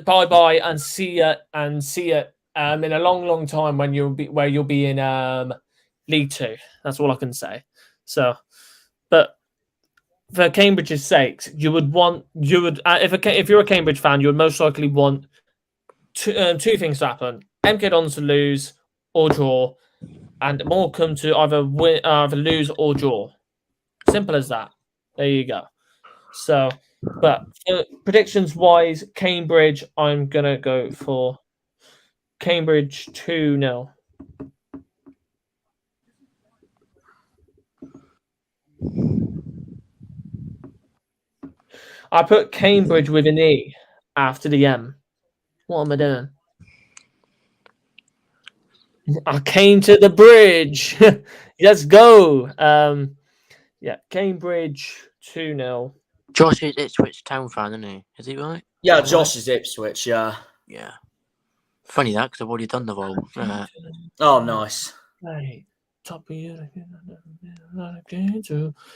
bye and see it in a long time when you'll be in League 2. That's all I can say. So, but for Cambridge's sake, if you're a Cambridge fan, you would most likely want two things to happen: MK Dons to lose or draw, and Morecambe to either lose or draw. Simple as that. There you go. So, but predictions wise, Cambridge, I'm gonna go for Cambridge 2-0. I put Cambridge with an E after the M. What am I doing? I came to the bridge. Let's go. Yeah, Cambridge 2-0. Josh is Ipswich Town fan, isn't he? Is he right? Yeah, Josh is Ipswich, yeah. Yeah. Funny that, because I've already done the role. Oh, nice. Hey, top of you.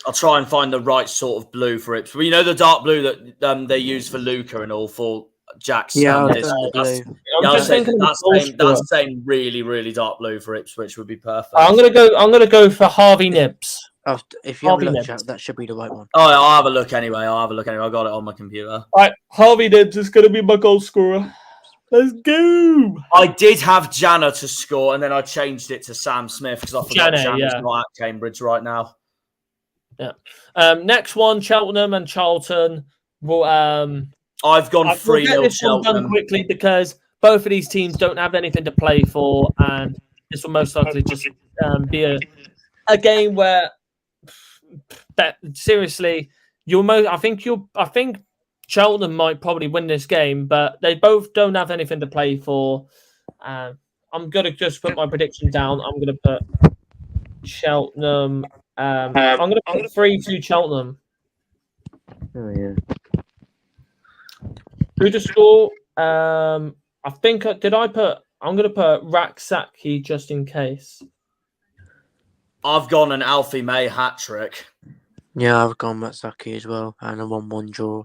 I'll try and find the right sort of blue for Ipswich. You know the dark blue that they use for Luca and all for Jack's. Yeah, that's saying really, really dark blue for Ipswich would be perfect. I'm gonna go for Harvey Nibs. If you have a look, Jack, that should be the right one. Oh, I'll have a look anyway. I got it on my computer. All right, Harvey Nibs is gonna be my goal scorer. Let's go. I did have Jana to score, and then I changed it to Sam Smith because I forgot Jana's not at Cambridge right now. Yeah. Next one, Cheltenham and Charlton. Well, I've gone 3-0 this one done quickly because both of these teams don't have anything to play for, and this will most likely just be a game where, seriously, I think Cheltenham might probably win this game, but they both don't have anything to play for. I'm gonna just put my prediction down. I'm gonna put Cheltenham. I'm gonna put 3-2 Cheltenham. Oh yeah. Who to score? I think I'm gonna put Raksaki just in case. I've gone an Alfie May hat trick. Yeah, I've gone Raksaki as well, and a 1-1 draw.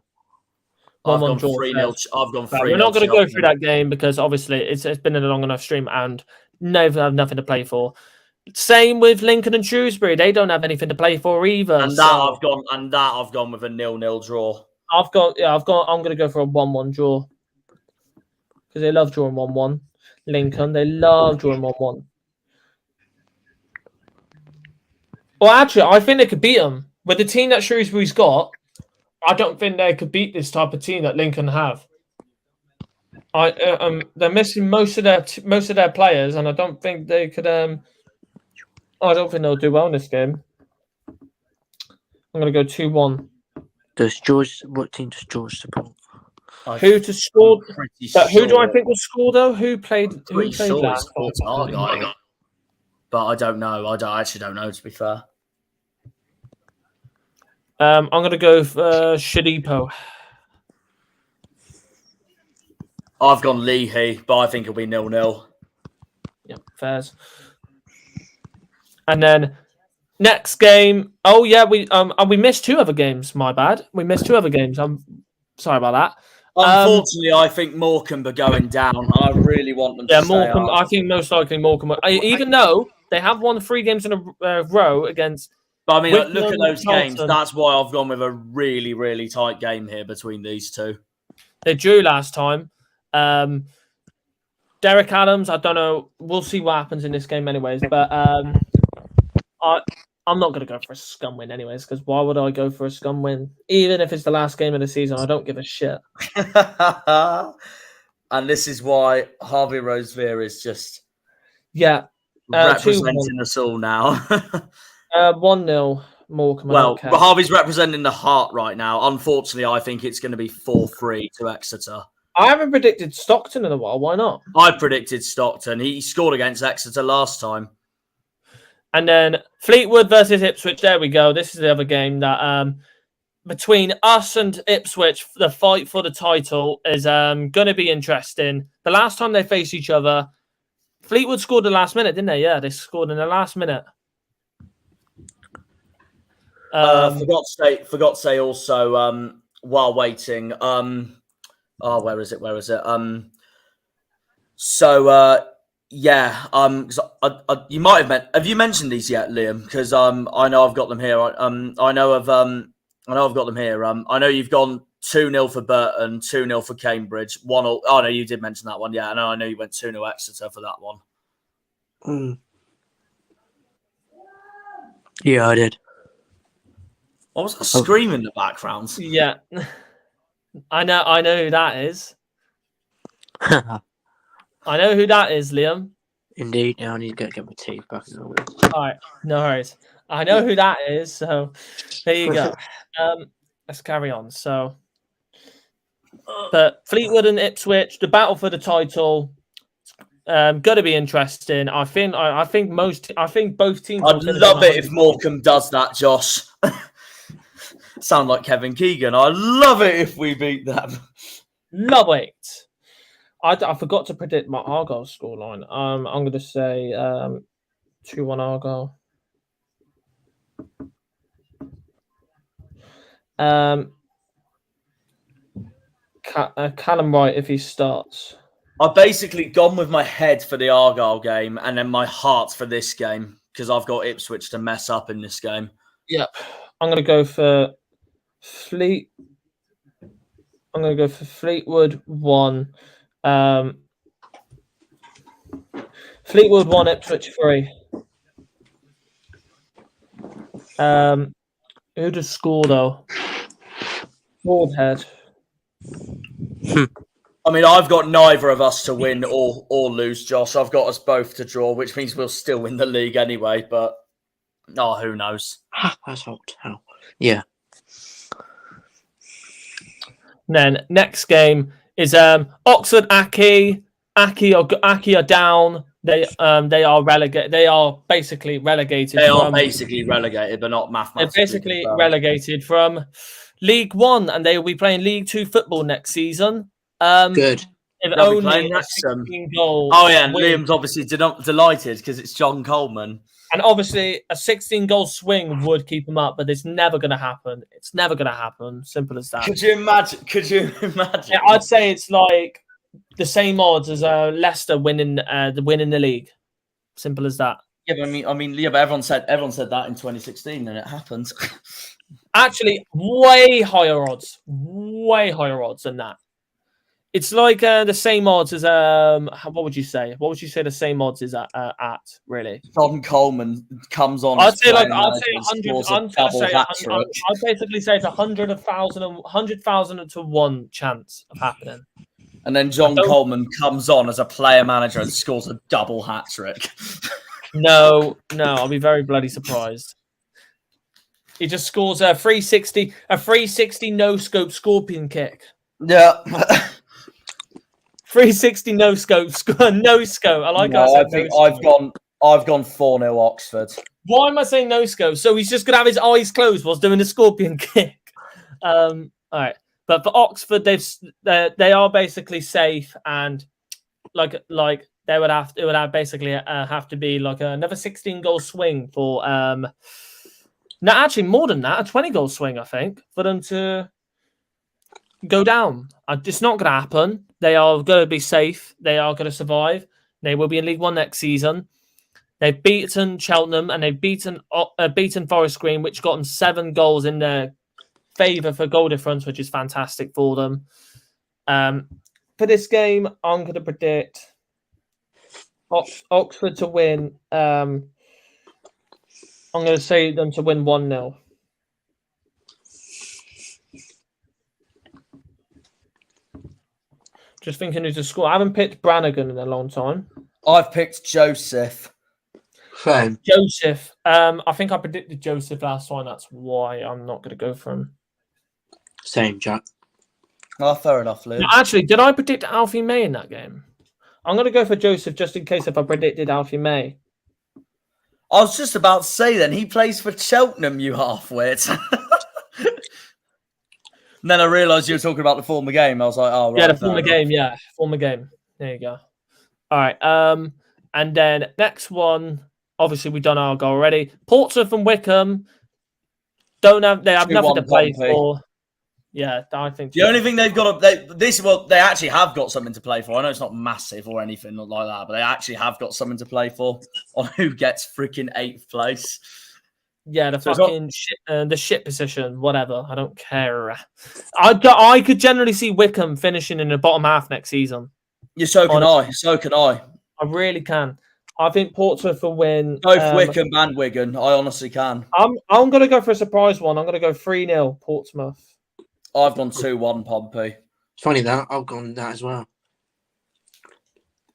I've gone 3-0. I've gone 3-0. We're not going to go through that game because obviously it's been a long enough stream and never have nothing to play for. Same with Lincoln and Shrewsbury; they don't have anything to play for either. And I've gone with a 0-0 draw. I'm going to go for a 1-1 draw because they love drawing 1-1. Lincoln, they love drawing 1-1. Well, actually, I think they could beat them with the team that Shrewsbury's got. I don't think they could beat this type of team that Lincoln have. They're missing most of their players, and I don't think they could. I don't think they'll do well in this game. I'm going to go 2-1. What team does George support? Who to score? Who do I think will score though? Who played last? Argyle. But I don't know. I actually don't know, to be fair. I'm going to go for Shadipo. I've gone Leahy, but I think it'll be 0-0. Yeah, fairs. And then next game. Oh yeah, we missed 2 other games. My bad. We missed 2 other games. I'm sorry about that. Unfortunately, I think Morecambe are going down. I really want them to stay Morecambe. up. I think most likely Morecambe. Even though they have won 3 games in a row against. But I mean, look at those games. That's why I've gone with a really, really tight game here between these 2. They drew last time. Derek Adams, I don't know. We'll see what happens in this game anyways. But I'm not going to go for a scum win anyways, because why would I go for a scum win? Even if it's the last game of the season, I don't give a shit. And this is why Harvey Rosevere is just representing us all now. 1-0 Morecambe. Well, Harvey's representing the heart right now. Unfortunately, I think it's going to be 4-3 to Exeter. I haven't predicted Stockton in a while. Why not? I predicted Stockton. He scored against Exeter last time. And then Fleetwood versus Ipswich. There we go. This is the other game that between us and Ipswich, the fight for the title is going to be interesting. The last time they faced each other, Fleetwood scored the last minute, didn't they? Yeah, they scored in the last minute. Forgot to say also while waiting. Where is it? You might have you mentioned these yet, Liam? Because I know I've got them here. I know I've got them here. I know you've gone 2-0 for Burton, 2-0 for Cambridge. 1-0. Oh no, you did mention that one. Yeah, I know you went 2-0 Exeter for that one. Yeah, I did. What was that scream in the background? Yeah. I know who that is. I know who that is, Liam. Indeed, now I need to get my teeth back. All right, no worries. I know who that is, so there you go. Let's carry on. So, but Fleetwood and Ipswich, the battle for the title, going to be interesting. I think both teams. I'd love it if Morecambe does that, Josh. Sound like Kevin Keegan. I love it if we beat them. Love it. I forgot to predict my Argyle scoreline. I'm going to say 2-1 Argyle. Callum Wright if he starts. I've basically gone with my head for the Argyle game and then my heart for this game because I've got Ipswich to mess up in this game. Yep. I'm going to go for Fleetwood 1. Fleetwood 1, Ipswich 3. Who does score though? Broadhead. I mean, I've got neither of us to win or lose, Josh. I've got us both to draw, which means we'll still win the league anyway. But who knows? That's hot. Yeah. Then next game is Oxford Aki. Aki are down. They are relegated. They are basically relegated. They are basically relegated, but not mathematically. They're basically relegated from League One, and they will be playing League Two football next season. Good. If only a 16 goal. Oh yeah, and Liam's obviously delighted because it's John Coleman. And obviously, a 16-goal swing would keep them up, but it's never going to happen. It's never going to happen. Simple as that. Could you imagine? Yeah, I'd say it's like the same odds as Leicester winning the league. Simple as that. Yeah, but but everyone said that in 2016, and it happened. Actually, way higher odds than that. It's like the same odds as what would you say? What would you say the same odds is at really? John Coleman comes on. I'd say 100. I'd basically say it's 100,000 to 1 chance of happening. And then John Coleman comes on as a player manager and scores a double hat trick. No, I'll be very bloody surprised. He just scores a 360 no scope scorpion kick. Yeah. 360 no scope. No scope. I like. I think I've gone 4-0 Oxford. Why am I saying no scope? So he's just gonna have his eyes closed whilst doing the scorpion kick. All right, but for Oxford, they are basically safe, and like it would have basically have to be like another 16-goal swing for no, actually more than that, a 20-goal swing, I think, for them to go down. It's not going to happen. They are going to be safe. They are going to survive. They will be in League One next season. They've beaten Cheltenham and they've beaten Forest Green, which got them 7 goals in their favour for goal difference, which is fantastic for them. For this game, I'm going to predict Oxford to win. I'm going to say them to win 1-0. Just thinking who to score. I haven't picked Brannigan in a long time. I've picked Joseph. Same. Joseph. I think I predicted Joseph last time. That's why I'm not going to go for him. Same, Jack. Oh, fair enough, Luke. No, actually, did I predict Alfie May in that game? I'm going to go for Joseph just in case if I predicted Alfie May. I was just about to say then, he plays for Cheltenham, you half-wit. And then I realised you were talking about the former game. I was like, oh, right. Yeah, the former game. Yeah, former game. There you go. All right. And then next one, obviously we've done Argyle already. Portsmouth and Wickham they have nothing to play for. Yeah, I think the only thing they've got they actually have got something to play for. I know it's not massive or anything like that, but they actually have got something to play for on who gets freaking 8th place. Yeah, the shit position, whatever. I don't care. I could generally see Wickham finishing in the bottom half next season. Yeah, so can I. So can I. I really can. I think Portsmouth will win. Both Wickham and Wigan. I honestly can. I'm going to go for a surprise one. I'm going to go 3-0 Portsmouth. I've gone 2-1 Pompey. It's funny that I've gone that as well.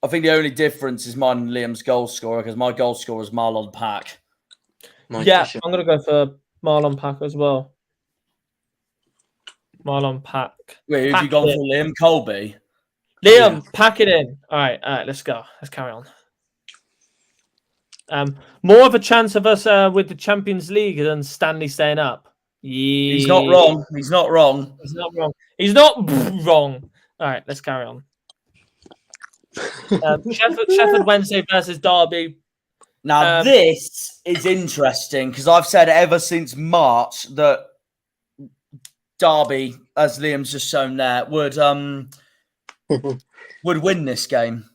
I think the only difference is mine and Liam's goal scorer because my goal scorer is Marlon Pack. I'm going to go for Marlon Pack as well. Marlon Pack. Wait, who've you gone for, Liam? Colby? Liam, pack it in. All right, let's go. Let's carry on. More of a chance of us with the Champions League than Stanley staying up. Yeah. He's not wrong. He's not wrong. He's not wrong. He's not wrong. All right, let's carry on. Sheffield Wednesday versus Derby. Now, this is interesting because I've said ever since March that Derby, as Liam's just shown there, would win this game.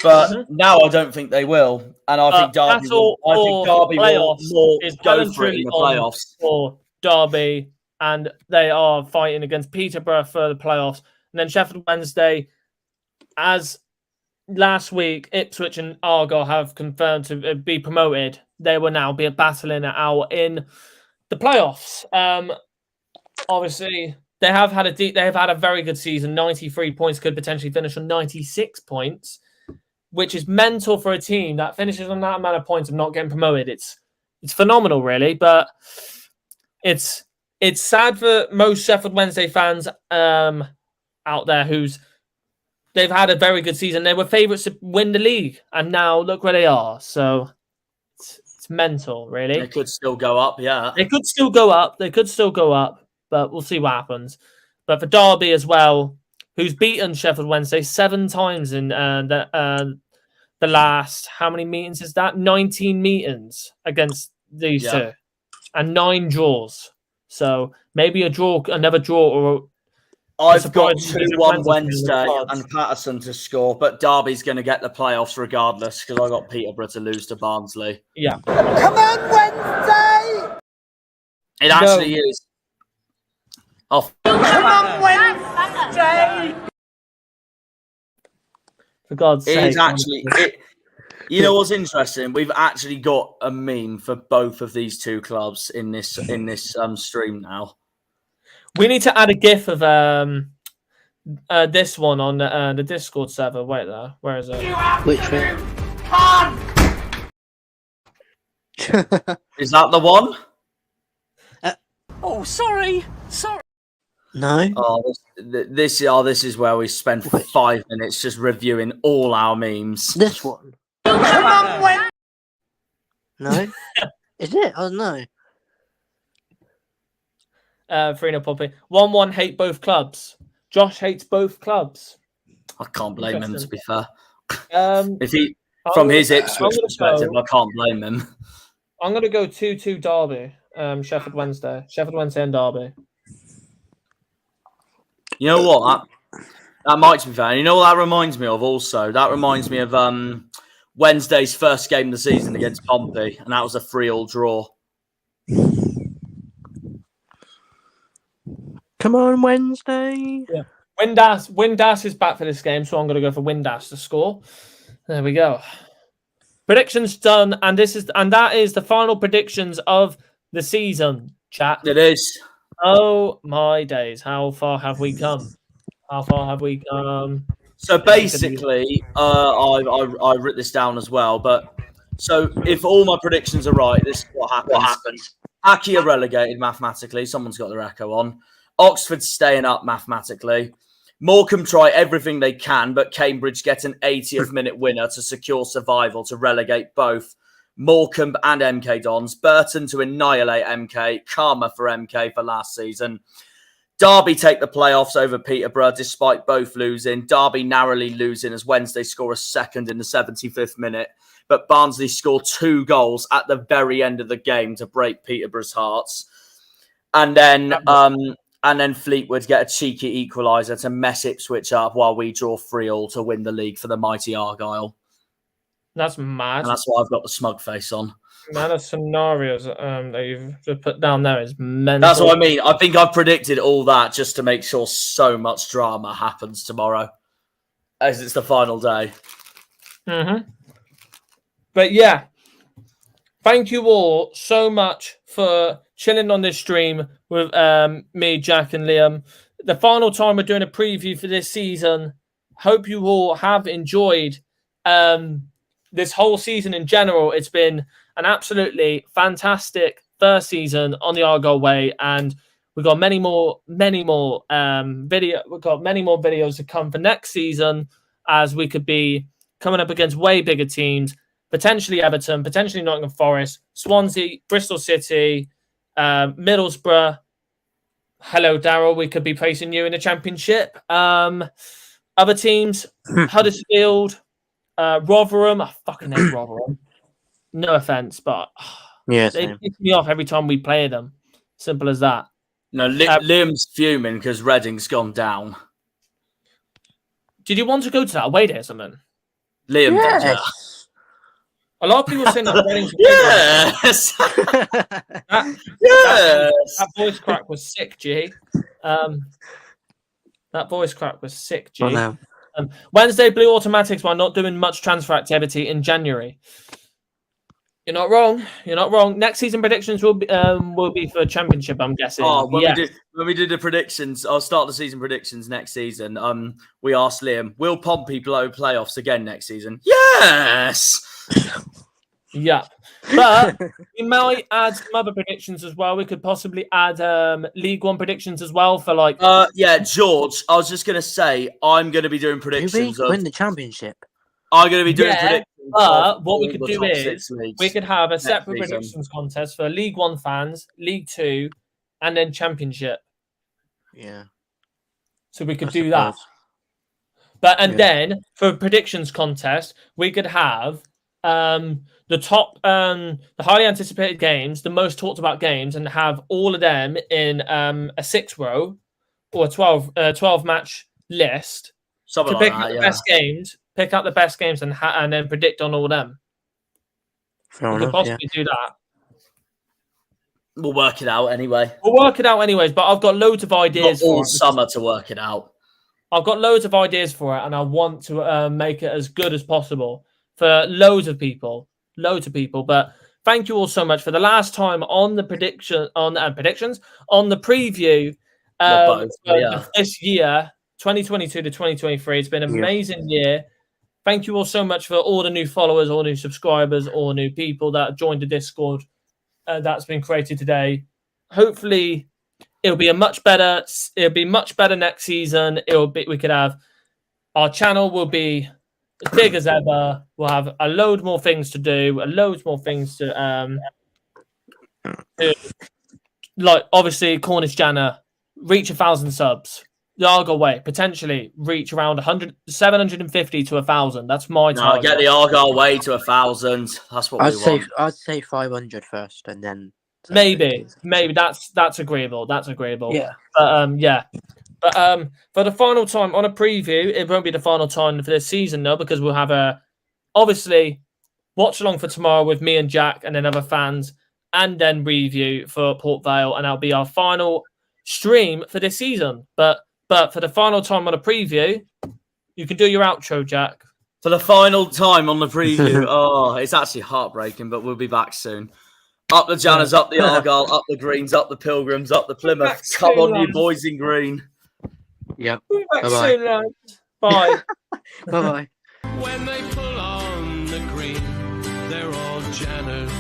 But now I don't think they will. And I think Derby will more go for it in the playoffs. For Derby, and they are fighting against Peterborough for the playoffs. And then Sheffield Wednesday, as last week, Ipswich and Argyle have confirmed to be promoted. They will now be battling it out in the playoffs. Obviously, they have had a very good season. 93 points, could potentially finish on 96 points, which is mental for a team that finishes on that amount of points of not getting promoted. It's phenomenal, really. But it's sad for most Sheffield Wednesday fans out there they've had a very good season. They were favourites to win the league, and now look where they are. So it's mental, really. They could still go up, yeah. They could still go up. But we'll see what happens. But for Derby as well, who's beaten Sheffield Wednesday 7 times in the last, how many meetings is that? 19 meetings against these two, and 9 draws. So maybe another draw, or I've got 2-1 Wednesday and Patterson to score, but Derby's going to get the playoffs regardless because I got Peterborough to lose to Barnsley. Yeah. Come on, Wednesday! It actually is. Oh. Come on, Wednesday! For God's sake. It's actually... You know what's interesting? We've actually got a meme for both of these two clubs in this stream now. We need to add a GIF of this one on the Discord server. Wait there, where is it? Which one? Is that the one? Sorry. No. Oh, this is where we spent 5 minutes just reviewing all our memes. This one. Come on, Wednesday! No. Is it? Oh no. 3-0 Poppy. 1-1 hate both clubs. Josh hates both clubs. I can't blame him, to be fair. If he, from his Ipswich perspective, I can't blame him. I'm going to go 2-2 Derby. Sheffield Wednesday and Derby. You know what? That might be fair. You know what that reminds me of also? That reminds me of Wednesday's first game of the season against Pompey, and that was a 3-3 draw. Come on, Wednesday. Yeah. Windass is back for this game, so I'm going to go for Windass to score. There we go. Predictions done, and that is the final predictions of the season, chat. It is. Oh my days! How far have we come? So basically, I wrote this down as well. But so if all my predictions are right, this is what happens. Aki are relegated mathematically. Someone's got their echo on. Oxford's staying up mathematically. Morecambe try everything they can, but Cambridge get an 80th minute winner to secure survival to relegate both Morecambe and MK Dons. Burton to annihilate MK. Karma for MK for last season. Derby take the playoffs over Peterborough despite both losing. Derby narrowly losing as Wednesday score a second in the 75th minute. But Barnsley score 2 goals at the very end of the game to break Peterborough's hearts. And then Fleetwood get a cheeky equaliser to mess Ipswich up while we draw 3-3 to win the league for the mighty Argyle. That's mad. And that's why I've got the smug face on. Man of scenarios that you've just put down there is mental. That's what I mean. I think I've predicted all that just to make sure so much drama happens tomorrow, as it's the final day. Mm-hmm. But yeah, thank you all so much for chilling on this stream with me, Jack, and Liam. The final time we're doing a preview for this season. Hope you all have enjoyed this whole season in general. It's been an absolutely fantastic first season on the Argyle Way, and we've got many more videos to come for next season, as we could be coming up against way bigger teams, potentially Everton, potentially Nottingham Forest, Swansea, Bristol City, Middlesbrough. Hello, Daryl. We could be facing you in the Championship. Other teams, Huddersfield, Rotherham. I fucking hate Rotherham. No offense, but yeah, they piss me off every time we play them. Simple as that. No, Liam's fuming because Reading's gone down. Did you want to go to that away day or something? Liam did, yeah. A lot of people saying that Reading's yes. That voice crack was sick, G. That voice crack was sick, G. Oh, no. Wednesday Blue Automatics while not doing much transfer activity in January. You're not wrong. You're not wrong. Next season predictions will be for Championship, I'm guessing. Oh, when we did the predictions, I'll start the season predictions next season. We asked Liam, will Pompey blow playoffs again next season? Yes. Yeah. But we might add some other predictions as well. We could possibly add League One predictions as well for like. Yeah, George. I was just gonna say I'm gonna be doing predictions. Win the Championship. I'm gonna be doing predictions. But what we could do is we could have a separate season. predictions contest for League One fans, League Two, and then Championship. Yeah. So we could do that. But then for a predictions contest, we could have the top, the highly anticipated games, the most talked about games, and have all of them in a 6 row or a 12 match list. Something to like pick that, out the best games, pick out the best games, and then predict on all of them. We could possibly do that. We'll work it out anyway. We'll work it out anyways, but I've got loads of ideas. Not all summer to work it out. I've got loads of ideas for it, and I want to make it as good as possible for loads of people. But thank you all so much for the last time on the predictions on the preview this year, 2022 to 2023. It's been an amazing year. Thank you all so much for all the new followers, all new subscribers, all new people that joined the Discord that's been created today. Hopefully, it'll be much better next season. We could have our channel will be as big as ever. We'll have a load more things to do, like obviously Cornish Janner, reach 1,000 subs. The Argyle Way potentially reach around 750 to 1,000. That's my target. Get the Argyle Way to 1,000. That's what we want. I'd say 500 first, and then maybe that's agreeable. That's agreeable. Yeah. But for the final time on a preview, it won't be the final time for this season though, because we'll have a obviously watch along for tomorrow with me and Jack and then other fans, and then review for Port Vale, and that'll be our final stream for this season. But for the final time on a preview, you can do your outro, Jack. For the final time on the preview. Oh, it's actually heartbreaking, but we'll be back soon. Up the Janners, up the Argyle, up the Greens, up the Pilgrims, up the Plymouth. Come on, you boys in green. Yep. We'll be back soon, lads. Bye. Bye-bye. When they pull on the green, they're all Janners.